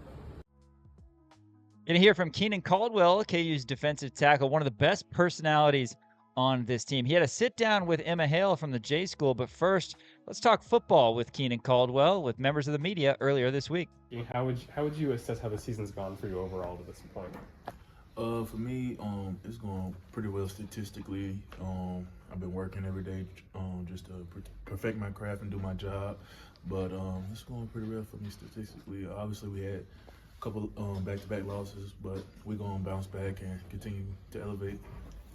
Going to hear from Keenan Caldwell, KU's defensive tackle, one of the best personalities on this team. He had a sit-down with Emma Hale from the J-School, but first, let's talk football with Keenan Caldwell with members of the media earlier this week. How would you assess how the season's gone for you overall to this point? For me, it's going pretty well statistically. I've been working every day just to perfect my craft and do my job. But it's going pretty well for me statistically. Obviously, we had a couple back-to-back losses, but we're going to bounce back and continue to elevate.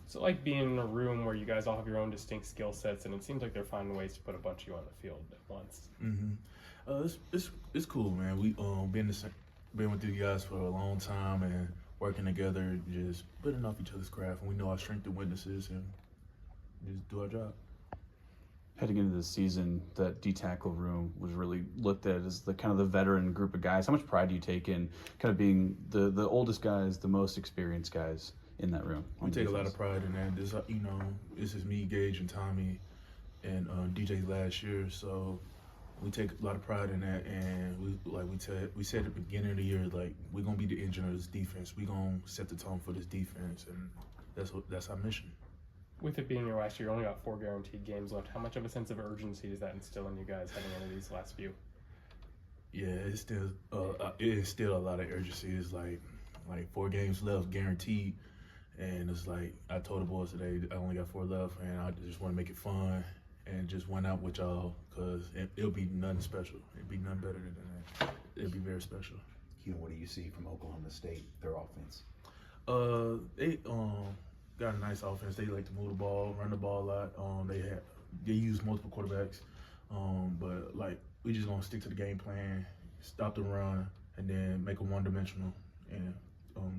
So like being in a room where you guys all have your own distinct skill sets, and it seems like they're finding ways to put a bunch of you on the field at once. It's cool, man. We been with you guys for a long time and working together, just putting off each other's craft, and we know our strengths and weaknesses, and just do our job. Heading into the season, that D-tackle room was really looked at as the kind of the veteran group of guys. How much pride do you take in kind of being the oldest guys, the most experienced guys in that room? We take a lot of pride in that. This is me, Gage, and Tommy, and DJ last year, so we take a lot of pride in that. And we said at the beginning of the year, like, we're gonna be the engine of this defense. We're gonna set the tone for this defense, and that's our mission. With it being your last year, you only got 4 guaranteed games left. How much of a sense of urgency does that instill in you guys heading into these last few? Yeah, it still a lot of urgency. It's like 4 games left, guaranteed. And it's like, I told the boys today, I only got 4 left, and I just want to make it fun and just win out with y'all, because it'll be nothing special. It'll be nothing better than that. It'll be very special. Keenan, what do you see from Oklahoma State, their offense? They got a nice offense. They like to move the ball, run the ball a lot. They use multiple quarterbacks, but like, we just gonna stick to the game plan, stop the run, and then make them one-dimensional and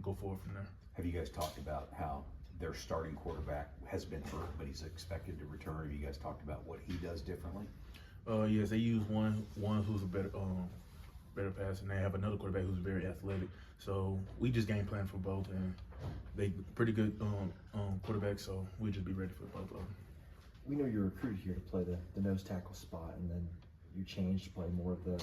go forward from there. Have you guys talked about how their starting quarterback has been hurt, but he's expected to return? Have you guys talked about what he does differently? Yes, they use one who's a better passer, and they have another quarterback who's very athletic. So we just game plan for both, and they pretty good quarterbacks, so we'll just be ready for both of them. We know you're recruited here to play the nose tackle spot, and then you changed to play more of the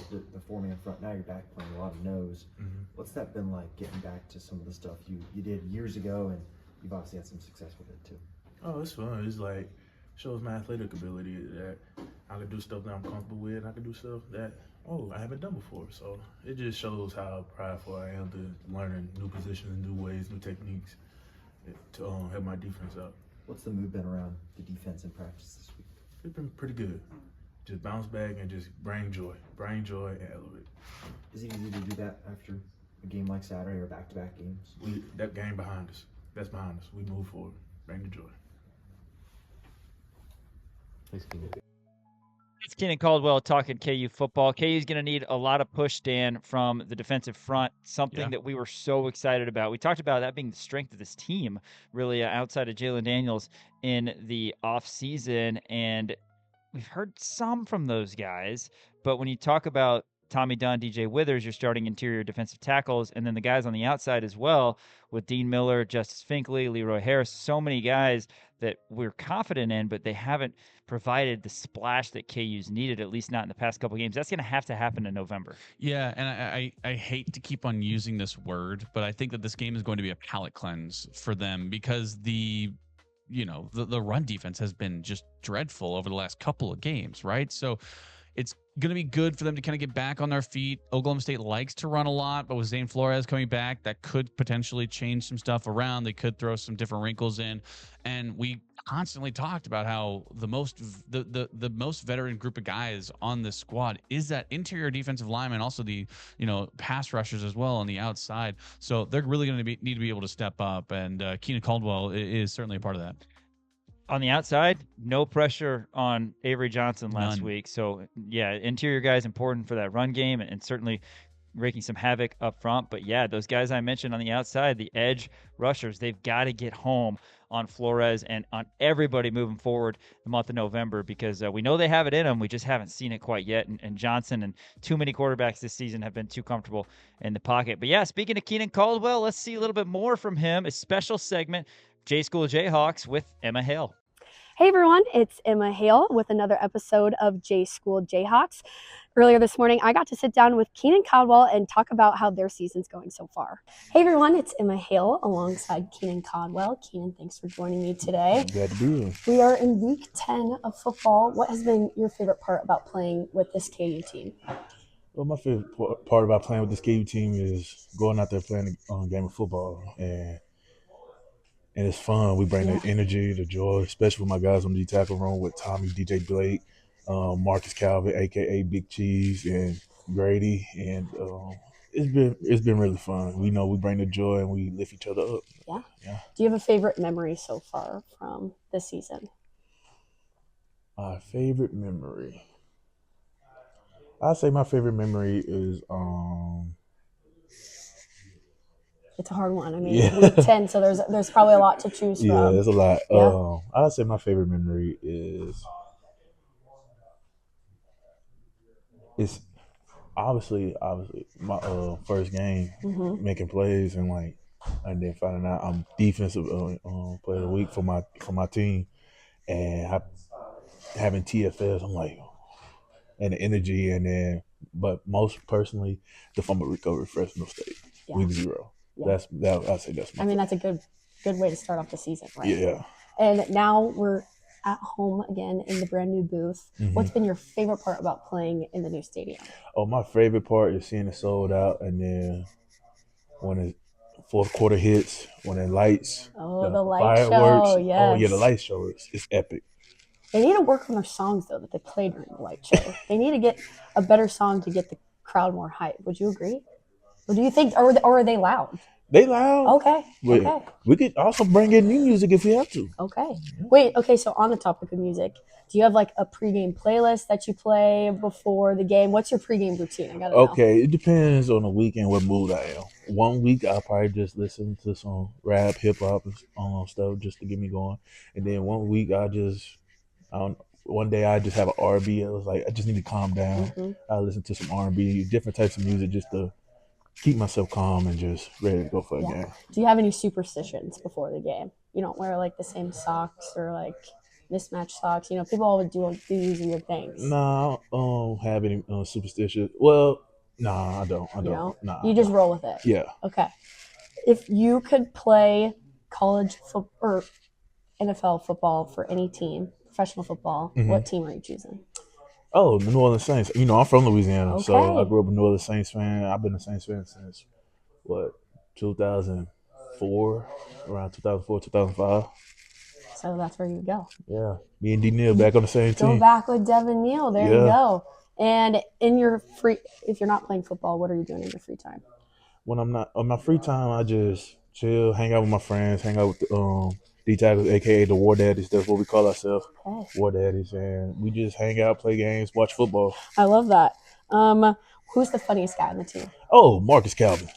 4-man front. Now you're back playing a lot of nose. Mm-hmm. What's that been like, getting back to some of the stuff you did years ago, and you've obviously had some success with it too? Oh, it's fun. It's like, shows my athletic ability that I can do stuff that I'm comfortable with, and I can do stuff that I haven't done before. So it just shows how prideful I am to learning new positions, new ways, new techniques to help my defense out. What's the mood been around the defense in practice this week? It's been pretty good. Just bounce back and just bring joy and elevate. Is it easy to do that after a game like Saturday or back-to-back games? That game behind us. That's behind us. We move forward. Bring the joy. Thanks, Keenan. It's Keenan Caldwell talking KU football. KU's going to need a lot of push, Dan, from the defensive front, something that we were so excited about. We talked about that being the strength of this team, really, outside of Jalen Daniels in the offseason, and we've heard some from those guys, but when you talk about Tommy Dunn, DJ Withers, you're starting interior defensive tackles, and then the guys on the outside as well with Dean Miller, Justice Finkley, Leroy Harris, so many guys that we're confident in, but they haven't provided the splash that KU's needed, at least not in the past couple of games. That's going to have to happen in November. Yeah, and I hate to keep on using this word, but I think that this game is going to be a palate cleanse for them, because the run defense has been just dreadful over the last couple of games, right? So it's going to be good for them to kind of get back on their feet. Oklahoma State likes to run a lot, but with Zane Flores coming back, that could potentially change some stuff around. They could throw some different wrinkles in. And we constantly talked about how the most veteran group of guys on this squad is that interior defensive lineman, also the pass rushers as well on the outside. So they're really going to need to be able to step up, and Keenan Caldwell is certainly a part of that. On the outside, no pressure on Avery Johnson last week. So, yeah, interior guys important for that run game, and certainly wreaking some havoc up front. But, yeah, those guys I mentioned on the outside, the edge rushers, they've got to get home on Flores and on everybody moving forward the month of November, because we know they have it in them. We just haven't seen it quite yet. And Johnson and too many quarterbacks this season have been too comfortable in the pocket. But, yeah, speaking of Keenan Caldwell, let's see a little bit more from him. A special segment, J-School Jayhawks with Emma Hale. Hey everyone, it's Emma Hale with another episode of J-School Jayhawks. Earlier this morning, I got to sit down with Keenan Caldwell and talk about how their season's going so far. Hey everyone, it's Emma Hale alongside Keenan Caldwell. Keenan, thanks for joining me today. Glad to be here. We are in week 10 of football. What has been your favorite part about playing with this KU team? Well, my favorite part about playing with this KU team is going out there playing a game of football and and it's fun. We bring the energy, the joy, especially with my guys on the tackle room with Tommy, DJ Blake, Marcus Calvin, aka Big Cheese, and Grady, and it's been really fun. We know we bring the joy and we lift each other up. Yeah. Do you have a favorite memory so far from this season? My favorite memory. I'd say my favorite memory is It's a hard one. I mean, week 10, so there's probably a lot to choose from. Yeah, there's a lot. Yeah. I'd say my favorite memory is it's obviously my first game, making plays and then finding out I'm defensive player of the week for my team, and having TFS. I'm like, and the energy, but most personally, the fumble recovery Fresno State, week 0. Yeah. I'd say that's. That's a good way to start off the season, right? Yeah. And now we're at home again in the brand new booth. What's been your favorite part about playing in the new stadium? Oh, my favorite part is seeing it sold out, and then when the fourth quarter hits, when the lights, the light show, yes. Oh yeah, the light show is epic. They need to work on their songs though that they play during the light show. They need to get a better song to get the crowd more hype. Would you agree? Or do you think, or are they loud? They loud. Okay. Okay. We could also bring in new music if we have to. Okay. Wait. Okay. So on the topic of music, do you have like a pregame playlist that you play before the game? What's your pregame routine? I gotta know. Okay. It depends on the weekend what mood I am. One week I'll probably just listen to some rap, hip hop, and stuff just to get me going. And then one week one day I just have an R&B. I was like, I just need to calm down. I listen to some R&B, different types of music just to keep myself calm and just ready to go for a game. Do you have any superstitions before the game? You don't wear like the same socks or like mismatched socks. You know, people always do these weird things. Nah, I don't have any superstition. Well, nah, I don't. You don't? Nah. You just roll with it. Yeah. Okay. If you could play college football or NFL football for any team, professional football, what team are you choosing? Oh, the New Orleans Saints. You know, I'm from Louisiana, so Okay. I grew up a New Orleans Saints fan. I've been a Saints fan since, 2004, around 2004, 2005. So that's where you go. Yeah. Me and D. Neal back on the same team. Go back with Devin Neal. There you go. And if you're not playing football, what are you doing in your free time? When I'm not on my free time, I just chill, hang out with my friends, hang out with the D-tackles, aka the War Daddies. That's what we call ourselves, War Daddies, and we just hang out, play games, watch football. I love that. Who's the funniest guy on the team? Oh, Marcus Calvin.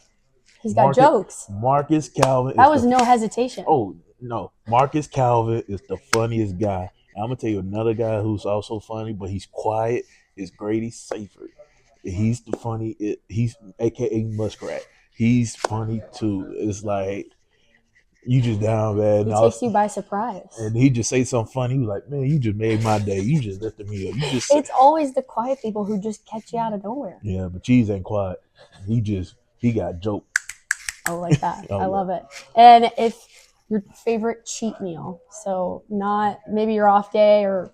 He's got jokes. Marcus Calvin. That was no hesitation. Oh no, Marcus Calvin is the funniest guy. I'm gonna tell you another guy who's also funny, but he's quiet. Is Grady Safert. He's the funny. He's aka Muskrat. He's funny too. It's like you just down bad. He takes you by surprise. And he just say something funny. He was like, man, you just made my day. You just lifted me up. It's always the quiet people who just catch you out of nowhere. Yeah, but Cheese ain't quiet. He got joke. I like that. I love it. And if your favorite cheat meal, so not maybe your off day or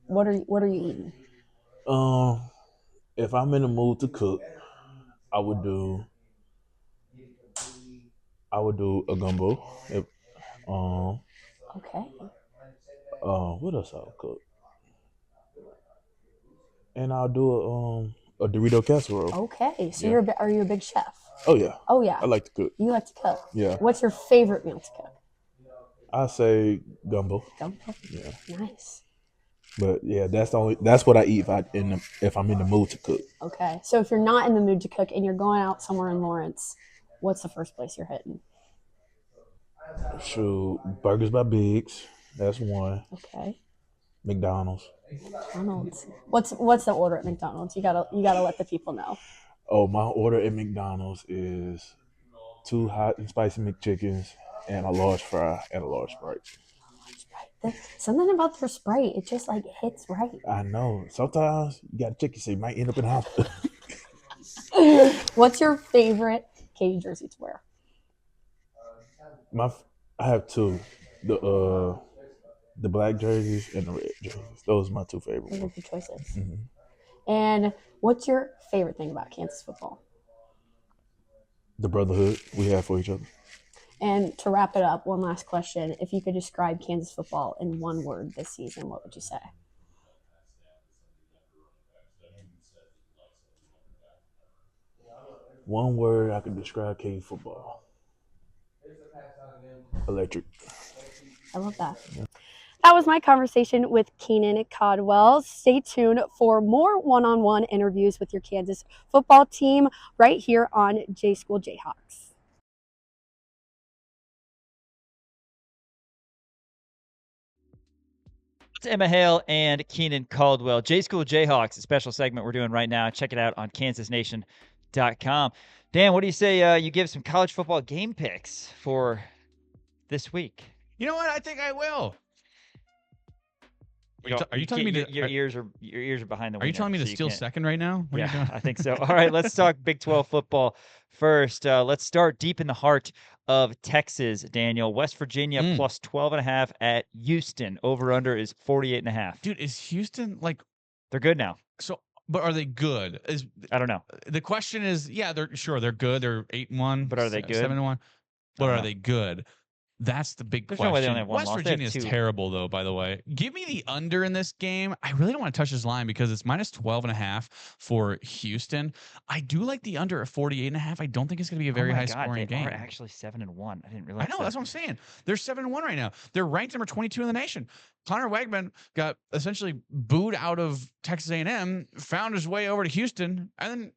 what are you eating? If I'm in the mood to cook, I would do a gumbo. Okay. What else I'll cook? And I'll do a Dorito casserole. Okay. So are you a big chef? Oh yeah. Oh yeah. I like to cook. You like to cook? Yeah. What's your favorite meal to cook? I say gumbo. Gumbo. Yeah. Nice. But yeah, that's what I eat if I'm in the mood to cook. Okay. So if you're not in the mood to cook and you're going out somewhere in Lawrence, what's the first place you're hitting? Shoot, Burgers by Biggs. That's one. Okay. McDonald's. What's the order at McDonald's? You gotta let the people know. Oh, my order at McDonald's is 2 hot and spicy McChickens and a large fry and a large Sprite. Something about their Sprite, it just like hits right. I know. Sometimes you gotta check yourself. You might end up in the hospital. What's your favorite KU jersey to wear? I have 2. The black jerseys and the red jerseys. Those are my 2 favorite ones. Those are good choices. And what's your favorite thing about Kansas football? The brotherhood we have for each other. And to wrap it up, one last question. If you could describe Kansas football in one word this season, what would you say? One word I could describe KU football. Electric. I love that. Yeah. That was my conversation with Keenan Caldwell. Stay tuned for more one-on-one interviews with your Kansas football team right here on J-School Jayhawks. It's Emma Hale and Keenan Caldwell. J-School Jayhawks, a special segment we're doing right now. Check it out on kansasnation.com. Dan, what do you say you give some college football game picks for this week? You know what? I think I will. Are you telling me to your ears are behind the? Are you telling me to steal second right now? What are you doing? I think so. All right, let's talk Big 12 football first. Let's start deep in the heart of Texas, Daniel. West Virginia plus 12.5 at Houston. Over under is 48.5. Dude, is Houston like they're good now? So, but are they good? I don't know. The question is, yeah, they're good. They're 8-1, but are they good? 7-1, but are they good? That's the big question. No way they only have one West loss. Virginia is terrible, though, by the way. Give me the under in this game. I really don't want to touch this line because it's minus 12.5 for Houston. I do like the under at 48.5. I don't think it's going to be a very high-scoring game. They are actually 7-1. I didn't realize I know. That's what I'm saying. They're 7-1 right now. They're ranked number 22 in the nation. Connor Wegman got essentially booed out of Texas A&M, found his way over to Houston, and then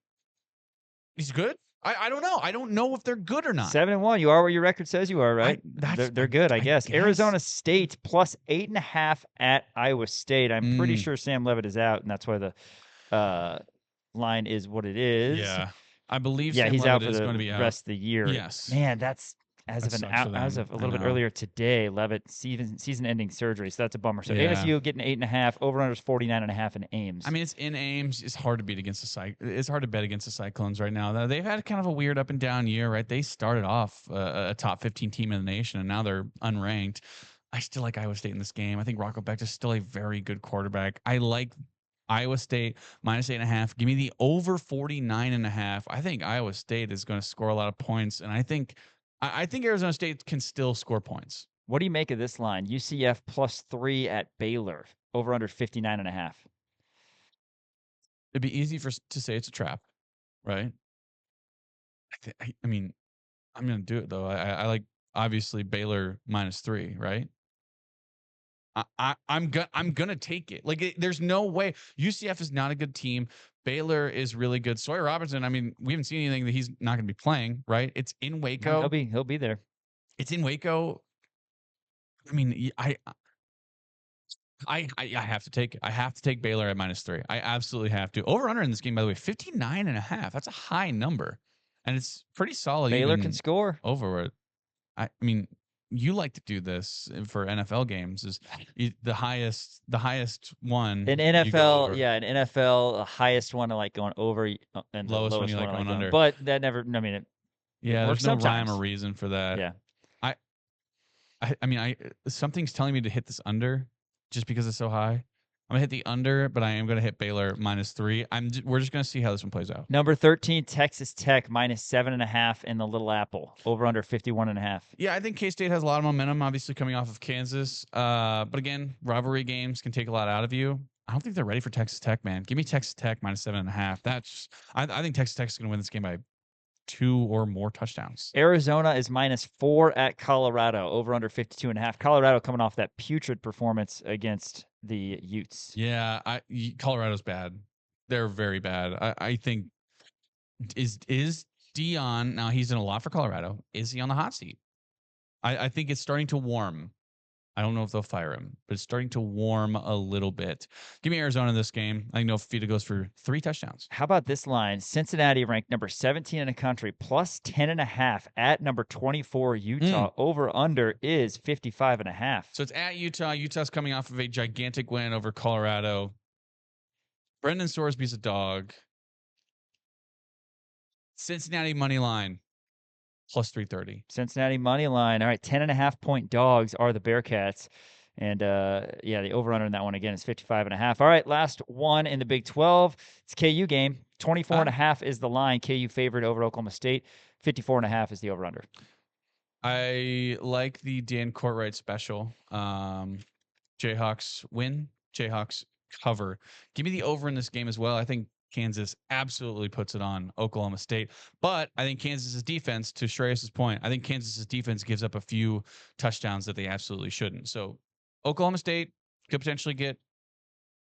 he's good. I don't know. I don't know if they're good or not. 7-1. You are where your record says you are, right? They're good, I guess. Arizona State plus 8.5 at Iowa State. I'm pretty sure Sam Levitt is out, and that's why the line is what it is. Yeah, I believe. Yeah, Sam he's Levitt out for is the going to be out. rest of the year. Yes, man, that's as of a little bit earlier today. Levitt season-ending surgery, so that's a bummer. So ASU getting 8.5. Over/under is 49.5 in Ames. I mean, it's in Ames. It's hard to beat against It's hard to bet against the Cyclones right now. They've had kind of a weird up and down year, right? They started off a top 15 team in the nation, and now they're unranked. I still like Iowa State in this game. I think Rocco Becht is still a very good quarterback. I like Iowa State minus 8.5. Give me the over 49.5. I think Iowa State is going to score a lot of points, and I think Arizona State can still score points. What do you make of this line? UCF plus 3 at Baylor. Over under 59.5. It'd be easy to say it's a trap, right? I mean, I'm going to do it though. I like obviously Baylor minus 3, right? I'm gonna take it. Like there's no way. UCF is not a good team. Baylor is really good. Sawyer Robertson, I mean, we haven't seen anything that he's not going to be playing, right? It's in Waco. He'll be there. It's in Waco. I mean, I have to take it. I have to take Baylor at minus 3. I absolutely have to. Over under in this game, by the way, 59.5. That's a high number, and it's pretty solid. Baylor can score over it. I mean, you like to do this for NFL games is the highest one in NFL. Yeah, in NFL, the highest one I like going over and lowest the one you like going under. But that never. I mean, there's no sometimes. Rhyme or reason for that. Yeah. I mean, something's telling me to hit this under just because it's so high. I'm gonna hit the under, but I am gonna hit Baylor minus 3. We're just gonna see how this one plays out. Number 13, Texas Tech minus 7.5 in the Little Apple. Over under 51.5. Yeah, I think K-State has a lot of momentum, obviously coming off of Kansas. But again, rivalry games can take a lot out of you. I don't think they're ready for Texas Tech, man. Give me Texas Tech minus 7.5. I think Texas Tech is gonna win this game by 2 or more touchdowns. Arizona is minus 4 at Colorado. Over under 52.5. Colorado coming off that putrid performance against the Utes. Yeah, Colorado's bad. They're very bad. I think is Deion, now he's in a lot for Colorado. Is he on the hot seat? I think it's starting to warm. I don't know if they'll fire him, but it's starting to warm a little bit. Give me Arizona in this game. I know Fita goes for 3 touchdowns. How about this line? Cincinnati ranked number 17 in the country, plus 10.5 at number 24 Utah. Over under is 55.5. So it's at Utah. Utah's coming off of a gigantic win over Colorado. Brendan Sorsby's a dog. Cincinnati money line. Plus 330. Cincinnati money line. All right, 10.5-point dogs are the Bearcats. And, the over-under in that one, again, is 55.5. All right, last one in the Big 12. It's KU game. 24.5 is the line. KU favored over Oklahoma State. 54.5 is the over-under. I like the Dan Courtwright special. Jayhawks win. Jayhawks cover. Give me the over in this game as well. I think Kansas absolutely puts it on Oklahoma State. But I think Kansas's defense, to Shreyas' point, I think Kansas's defense gives up a few touchdowns that they absolutely shouldn't. So Oklahoma State could potentially get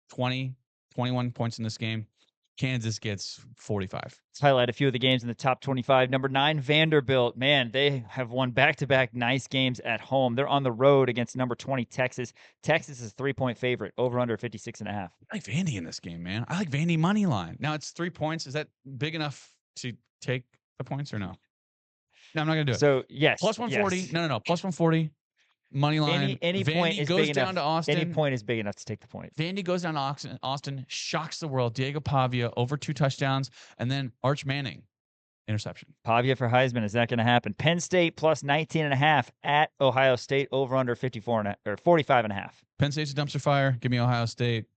20, 21 points in this game. Kansas gets 45. Let's highlight a few of the games in the top 25. Number 9, Vanderbilt. Man, they have won back-to-back nice games at home. They're on the road against number 20, Texas. Texas is a 3-point favorite, over under 56.5. I like Vandy in this game, man. I like Vandy money line. Now it's 3 points. Is that big enough to take the points or no? No, I'm not going to do it. So, yes. Plus 140. Yes. No. Plus 140. Money line. Any Vandy point is goes big down enough. to Austin. Any point is big enough to take the point. Vandy goes down to Austin, shocks the world. Diego Pavia over 2 touchdowns, and then Arch Manning interception. Pavia for Heisman. Is that going to happen? Penn State plus 19.5 at Ohio State, over under 45.5. Penn State's a dumpster fire. Give me Ohio State.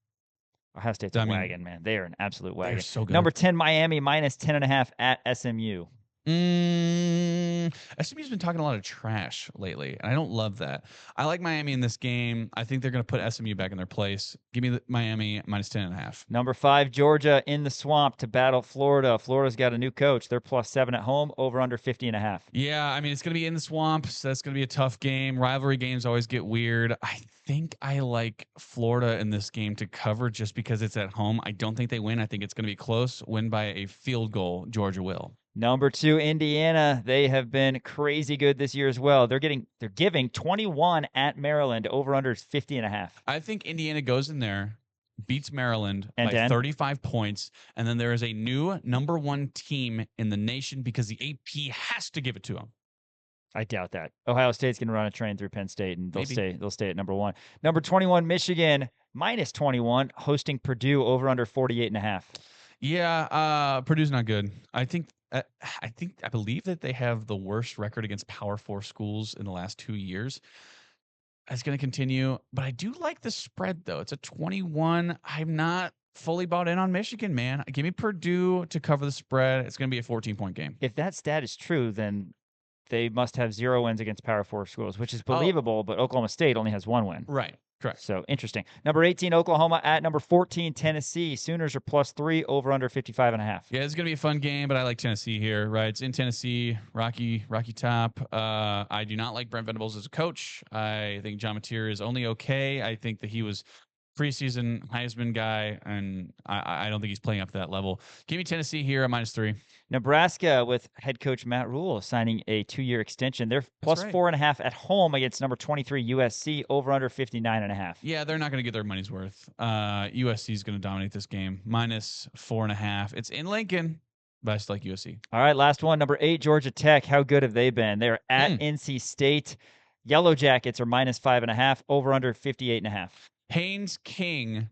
Ohio State's a wagon, man. They are an absolute wagon. They're so good. Number 10, Miami minus 10.5 at SMU. SMU's been talking a lot of trash lately, and I don't love that. I like Miami in this game. I think they're going to put SMU back in their place. Give me Miami minus 10.5. Number 5, Georgia in the swamp to battle Florida. Florida's got a new coach. They're plus 7 at home, over under 50.5. Yeah, I mean, it's going to be in the swamp, so that's going to be a tough game. Rivalry games always get weird. I think I like Florida in this game to cover just because it's at home. I don't think they win. I think it's going to be close. Win by a field goal. Georgia will. Number 2, Indiana. They have been crazy good this year as well. They're giving 21 at Maryland, over under 50.5. I think Indiana goes in there, beats Maryland by 35 points, and then there is a new number 1 team in the nation because the AP has to give it to them. I doubt that. Ohio State's going to run a train through Penn State, and they'll stay at number 1. Number 21, Michigan minus 21, hosting Purdue, over under 48.5. Yeah, Purdue's not good. I believe that they have the worst record against Power 4 schools in the last 2 years. It's going to continue, but I do like the spread, though. It's a 21. I'm not fully bought in on Michigan, man. Give me Purdue to cover the spread. It's going to be a 14-point game. If that stat is true, then they must have 0 wins against Power 4 schools, which is believable, but Oklahoma State only has 1 win. Right. Correct. So interesting. Number 18, Oklahoma at number 14, Tennessee. Sooners are plus 3, over under 55.5. Yeah, it's gonna be a fun game, but I like Tennessee here. Right, it's in Tennessee. Rocky top. I do not like Brent Venables as a coach. I think John Mateer is only okay. I think that he was preseason Heisman guy, and I don't think he's playing up to that level. Give me Tennessee here at minus 3. Nebraska with head coach Matt Rule signing a 2-year extension. They're plus 4.5 at home against number 23 USC, over under 59.5. Yeah, they're not going to get their money's worth. USC is going to dominate this game. Minus 4.5. It's in Lincoln, but I still like USC. All right, last one. Number 8, Georgia Tech. How good have they been? They're at NC State. Yellow Jackets are minus 5.5, over under 58.5. Haynes King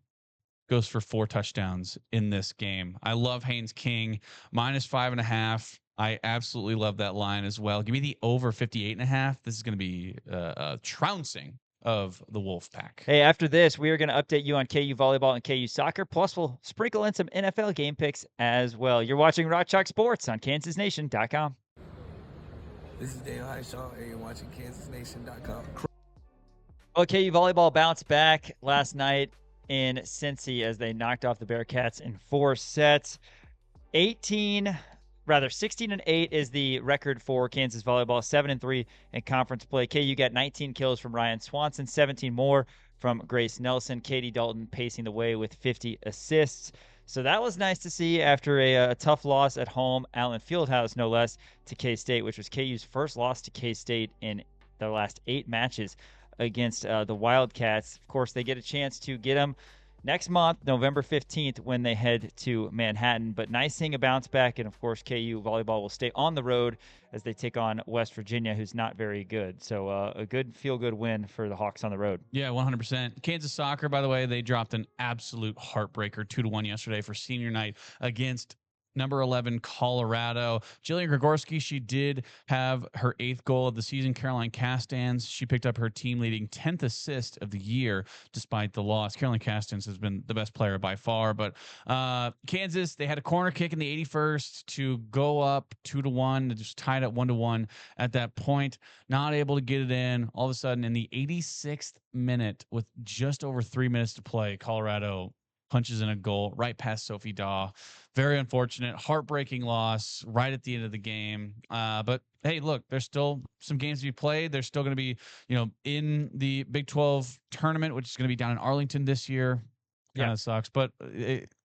goes for 4 touchdowns in this game. I love Haynes King. Minus 5.5. I absolutely love that line as well. Give me the over 58.5. This is going to be a trouncing of the Wolfpack. Hey, after this, we are going to update you on KU volleyball and KU soccer. Plus, we'll sprinkle in some NFL game picks as well. You're watching Rock Chalk Sports on KansasNation.com. This is Daniel Hishaw, and you're watching KansasNation.com. Well, KU volleyball bounced back last night in Cincy as they knocked off the Bearcats in 4 sets. 16-8 is the record for Kansas volleyball, 7-3 in conference play. KU got 19 kills from Ryan Swanson, 17 more from Grace Nelson. Katie Dalton pacing the way with 50 assists. So that was nice to see after a tough loss at home, Allen Fieldhouse no less, to K-State, which was KU's first loss to K-State in the last 8 matches against the Wildcats. Of course, they get a chance to get them next month, November 15th, when they head to Manhattan. But nice seeing a bounce back, and of course, KU volleyball will stay on the road as they take on West Virginia, who's not very good. So a good feel-good win for the Hawks on the road. Yeah, 100%. Kansas soccer, by the way, they dropped an absolute heartbreaker 2-1 yesterday for senior night against Number 11, Colorado. Jillian Gregorski, she did have her 8th goal of the season. Caroline Castans, she picked up her team-leading 10th assist of the year despite the loss. Caroline Castans has been the best player by far. But Kansas, they had a corner kick in the 81st to go up 2-1. They just tied at 1-1 at that point. Not able to get it in. All of a sudden, in the 86th minute, with just over 3 minutes to play, Colorado punches in a goal right past Sophie Daw. Very unfortunate, heartbreaking loss right at the end of the game. But hey, look, there's still some games to be played. They're still going to be, in the Big 12 tournament, which is going to be down in Arlington this year. Kind of sucks, but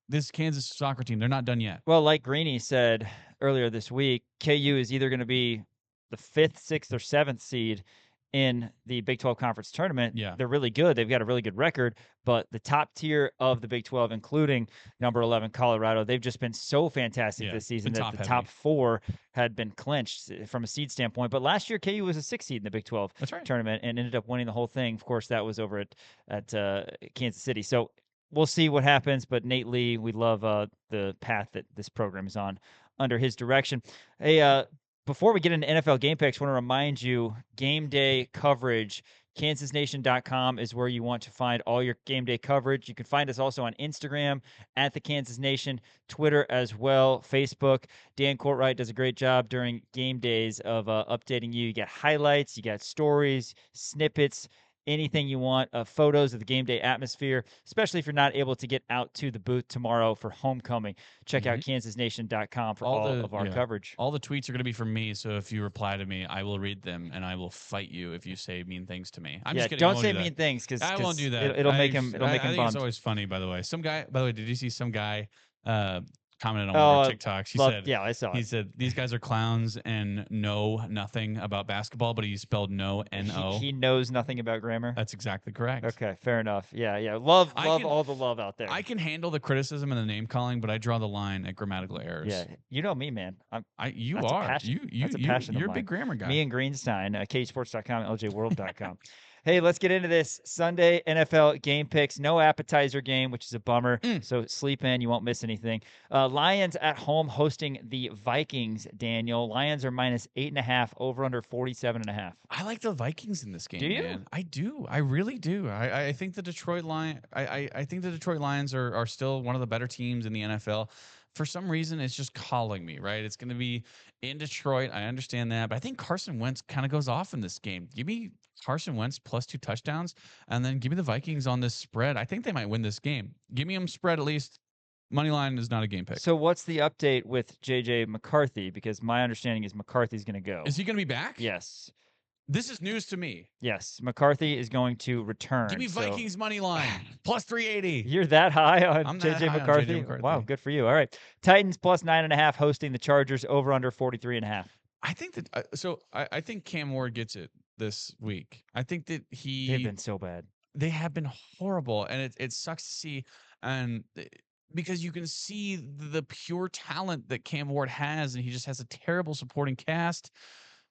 this Kansas soccer team, they're not done yet. Well, like Greeny said earlier this week, KU is either going to be the 5th, 6th, or 7th seed in the Big 12 conference tournament. Yeah. They're really good. They've got a really good record, but the top tier of the Big 12, including number 11, Colorado, they've just been so fantastic this season that the top 4 had been clinched from a seed standpoint. But last year, KU was a 6th seed in the Big 12 tournament and ended up winning the whole thing. Of course, that was over at Kansas City. So we'll see what happens, but Nate Lee, we love the path that this program is on under his direction. Hey, before we get into NFL game picks, I want to remind you, game day coverage, kansasnation.com is where you want to find all your game day coverage. You can find us also on Instagram at the Kansas Nation, Twitter as well, Facebook. Dan Courtwright does a great job during game days of updating you. You got highlights, you got stories, snippets, anything you want, photos of the game day atmosphere, especially if you're not able to get out to the booth tomorrow for homecoming. Check out kansasnation.com for all of our coverage. All the tweets are going to be from me, so if you reply to me, I will read them, and I will fight you if you say mean things to me. I'm just kidding. Don't say mean things, because I won't do that. It'll make him I think bummed. it's always funny, by the way. Some guy, by the way, did you see some guy commented on one of our TikToks? I saw it. He said, these guys are clowns and know nothing about basketball, but he spelled no, N-O. He knows nothing about grammar? That's exactly correct. Okay, fair enough. Yeah. Love all the love out there. I can handle the criticism and the name calling, but I draw the line at grammatical errors. Yeah, you know me, man. You're that's a passion you're of a big mine. grammar guy. Me and Greenstein, ksports.com, ljworld.com. Hey, let's get into this Sunday NFL game picks. No appetizer game, which is a bummer. So sleep in. You won't miss anything. Lions at home hosting the Vikings, Daniel. Lions are minus 8.5, over under 47.5. I like the Vikings in this game. Do you? Man. I do. I really do. I think the Detroit I think the Detroit Lions are still one of the better teams in the NFL. For some reason, it's just calling me, right? It's going to be in Detroit. I understand that. But I think Carson Wentz kind of goes off in this game. Give me Carson Wentz plus 2 touchdowns, and then give me the Vikings on this spread. I think they might win this game. Give me them spread at least. Money line is not a game pick. So what's the update with J.J. McCarthy? Because my understanding is McCarthy's going to go. Is he going to be back? Yes. This is news to me. Yes, McCarthy is going to return. Give me Vikings money line plus 380. You're that high on J.J. McCarthy? Wow, good for you. All right, Titans plus 9.5 hosting the Chargers, over under 43.5. I think that I think Cam Ward gets it this week. I think that they've been so bad. They have been horrible, and it sucks to see, and because you can see the pure talent that Cam Ward has, and he just has a terrible supporting cast.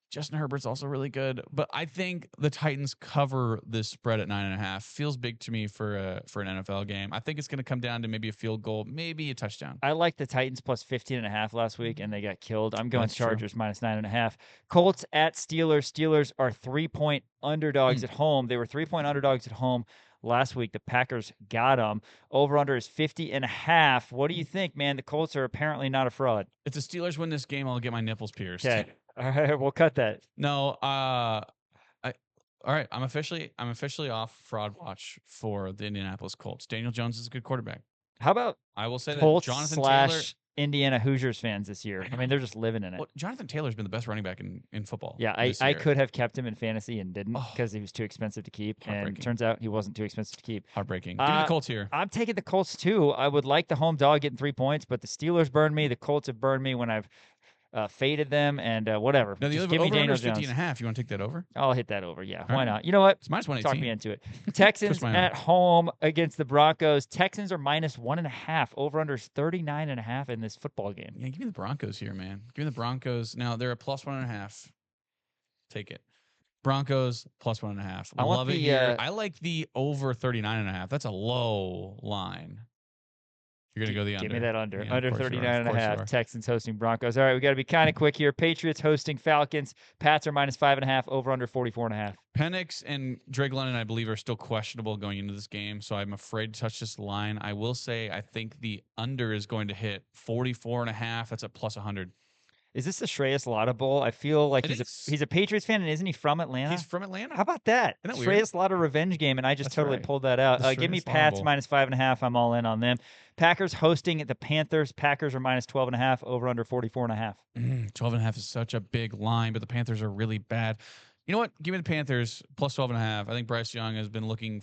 Justin Herbert's also really good, but I think the Titans cover this spread at 9.5. Feels big to me for an NFL game. I think it's going to come down to maybe a field goal, maybe a touchdown. I like the Titans plus 15.5 last week, and they got killed. I'm going Chargers minus 9.5. Colts at Steelers. Steelers are 3-point underdogs at home. They were 3-point underdogs at home last week. The Packers got them. Over under is 50.5. What do you think, man? The Colts are apparently not a fraud. If the Steelers win this game, I'll get my nipples pierced. Okay. All right, we'll cut that. No, all right. I'm officially off fraud watch for the Indianapolis Colts. Daniel Jones is a good quarterback. How about I will say Colts that Jonathan / Taylor, Indiana Hoosiers fans this year? I mean, they're just living in it. Well, Jonathan Taylor's been the best running back in football. Yeah, I could have kept him in fantasy and didn't because he was too expensive to keep. And it turns out he wasn't too expensive to keep. Heartbreaking. Give me the Colts here. I'm taking the Colts too. I would like the home dog getting 3 points, but the Steelers burned me. The Colts have burned me when I've faded them and whatever. No, the Just over give me Daniel is 15.5. You want to take that over? I'll hit that over. Yeah, All why right. not? You know what? It's minus 118. Talk me into it. Texans at home against the Broncos. Texans are minus 1.5. Over under 39.5 in this football game. Yeah, give me the Broncos here, man. Give me the Broncos. Now they're a plus 1.5. Take it. Broncos plus 1.5. I love it here. I like the over 39.5. That's a low line. You're going to go the under. Give me that under. Yeah, Under of course you are. 39 and a Of course you half. are. Texans hosting Broncos. All right, we got to be kind of quick here. Patriots hosting Falcons. Pats are -5.5. Over under 44.5. Penix and Drake London, I believe, are still questionable going into this game, so I'm afraid to touch this line. I will say I think the under is going to hit 44.5. That's at +100. Is this the Shreyas Laddha Bowl? I feel like It he's a Patriots fan, and isn't he from Atlanta? He's from Atlanta. How about that? Isn't that weird? Shreyas Laddha revenge game, and I just That's totally right. pulled that out. The Give me Shreyas Laddha Pats Bowl. -5.5. I'm all in on them. Packers hosting the Panthers. Packers are -12.5. Over under 44.5. 12.5 is such a big line, but the Panthers are really bad. You know what? Give me the Panthers +12.5. I think Bryce Young has been looking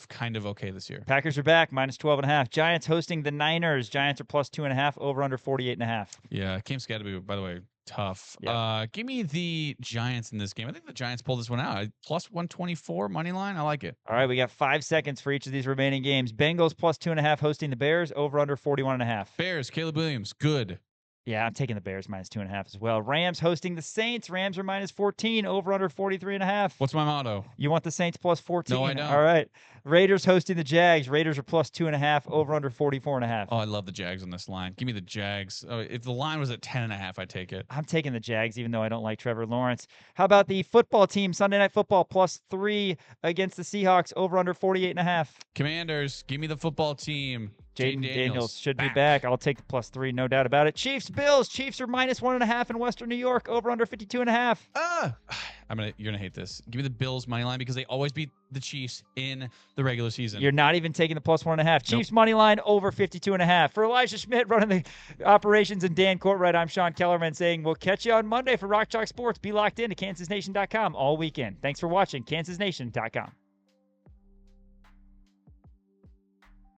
kind of okay this year. Packers are back -12.5. Giants hosting the Niners. Giants are +2.5. Over under 48.5. Yeah, Came's got to be, by the way, tough. Yeah. Give me the Giants in this game. I think the Giants pulled this one out. +124 money line. I like it. All right, we got 5 seconds for each of these remaining games. Bengals +2.5 hosting the Bears. Over under 41.5. Bears, Caleb Williams, good. Yeah, I'm taking the Bears -2.5 as well. Rams hosting the Saints. Rams are -14. Over under 43.5. What's my motto? You want the Saints +14? No, I don't. All right. Raiders hosting the Jags. Raiders are +2.5. Over under 44.5. Oh, I love the Jags on this line. Give me the Jags. Oh, if the line was at 10.5, I'd take it. I'm taking the Jags, even though I don't like Trevor Lawrence. How about the football team? Sunday Night Football +3 against the Seahawks. Over under 48.5. Commanders, give me the football team. Jaden Daniels should be back. I'll take the +3, no doubt about it. Chiefs, Bills. Chiefs are -1.5 in Western New York. Over under 52.5. You're gonna hate this. Give me the Bills money line because they always beat the Chiefs in the regular season. You're not even taking the +1.5. Chiefs money line over 52.5. For Elijah Schmidt running the operations and Dan Courtwright, I'm Sean Kellerman saying we'll catch you on Monday for Rock Chalk Sports. Be locked in to KansasNation.com all weekend. Thanks for watching KansasNation.com.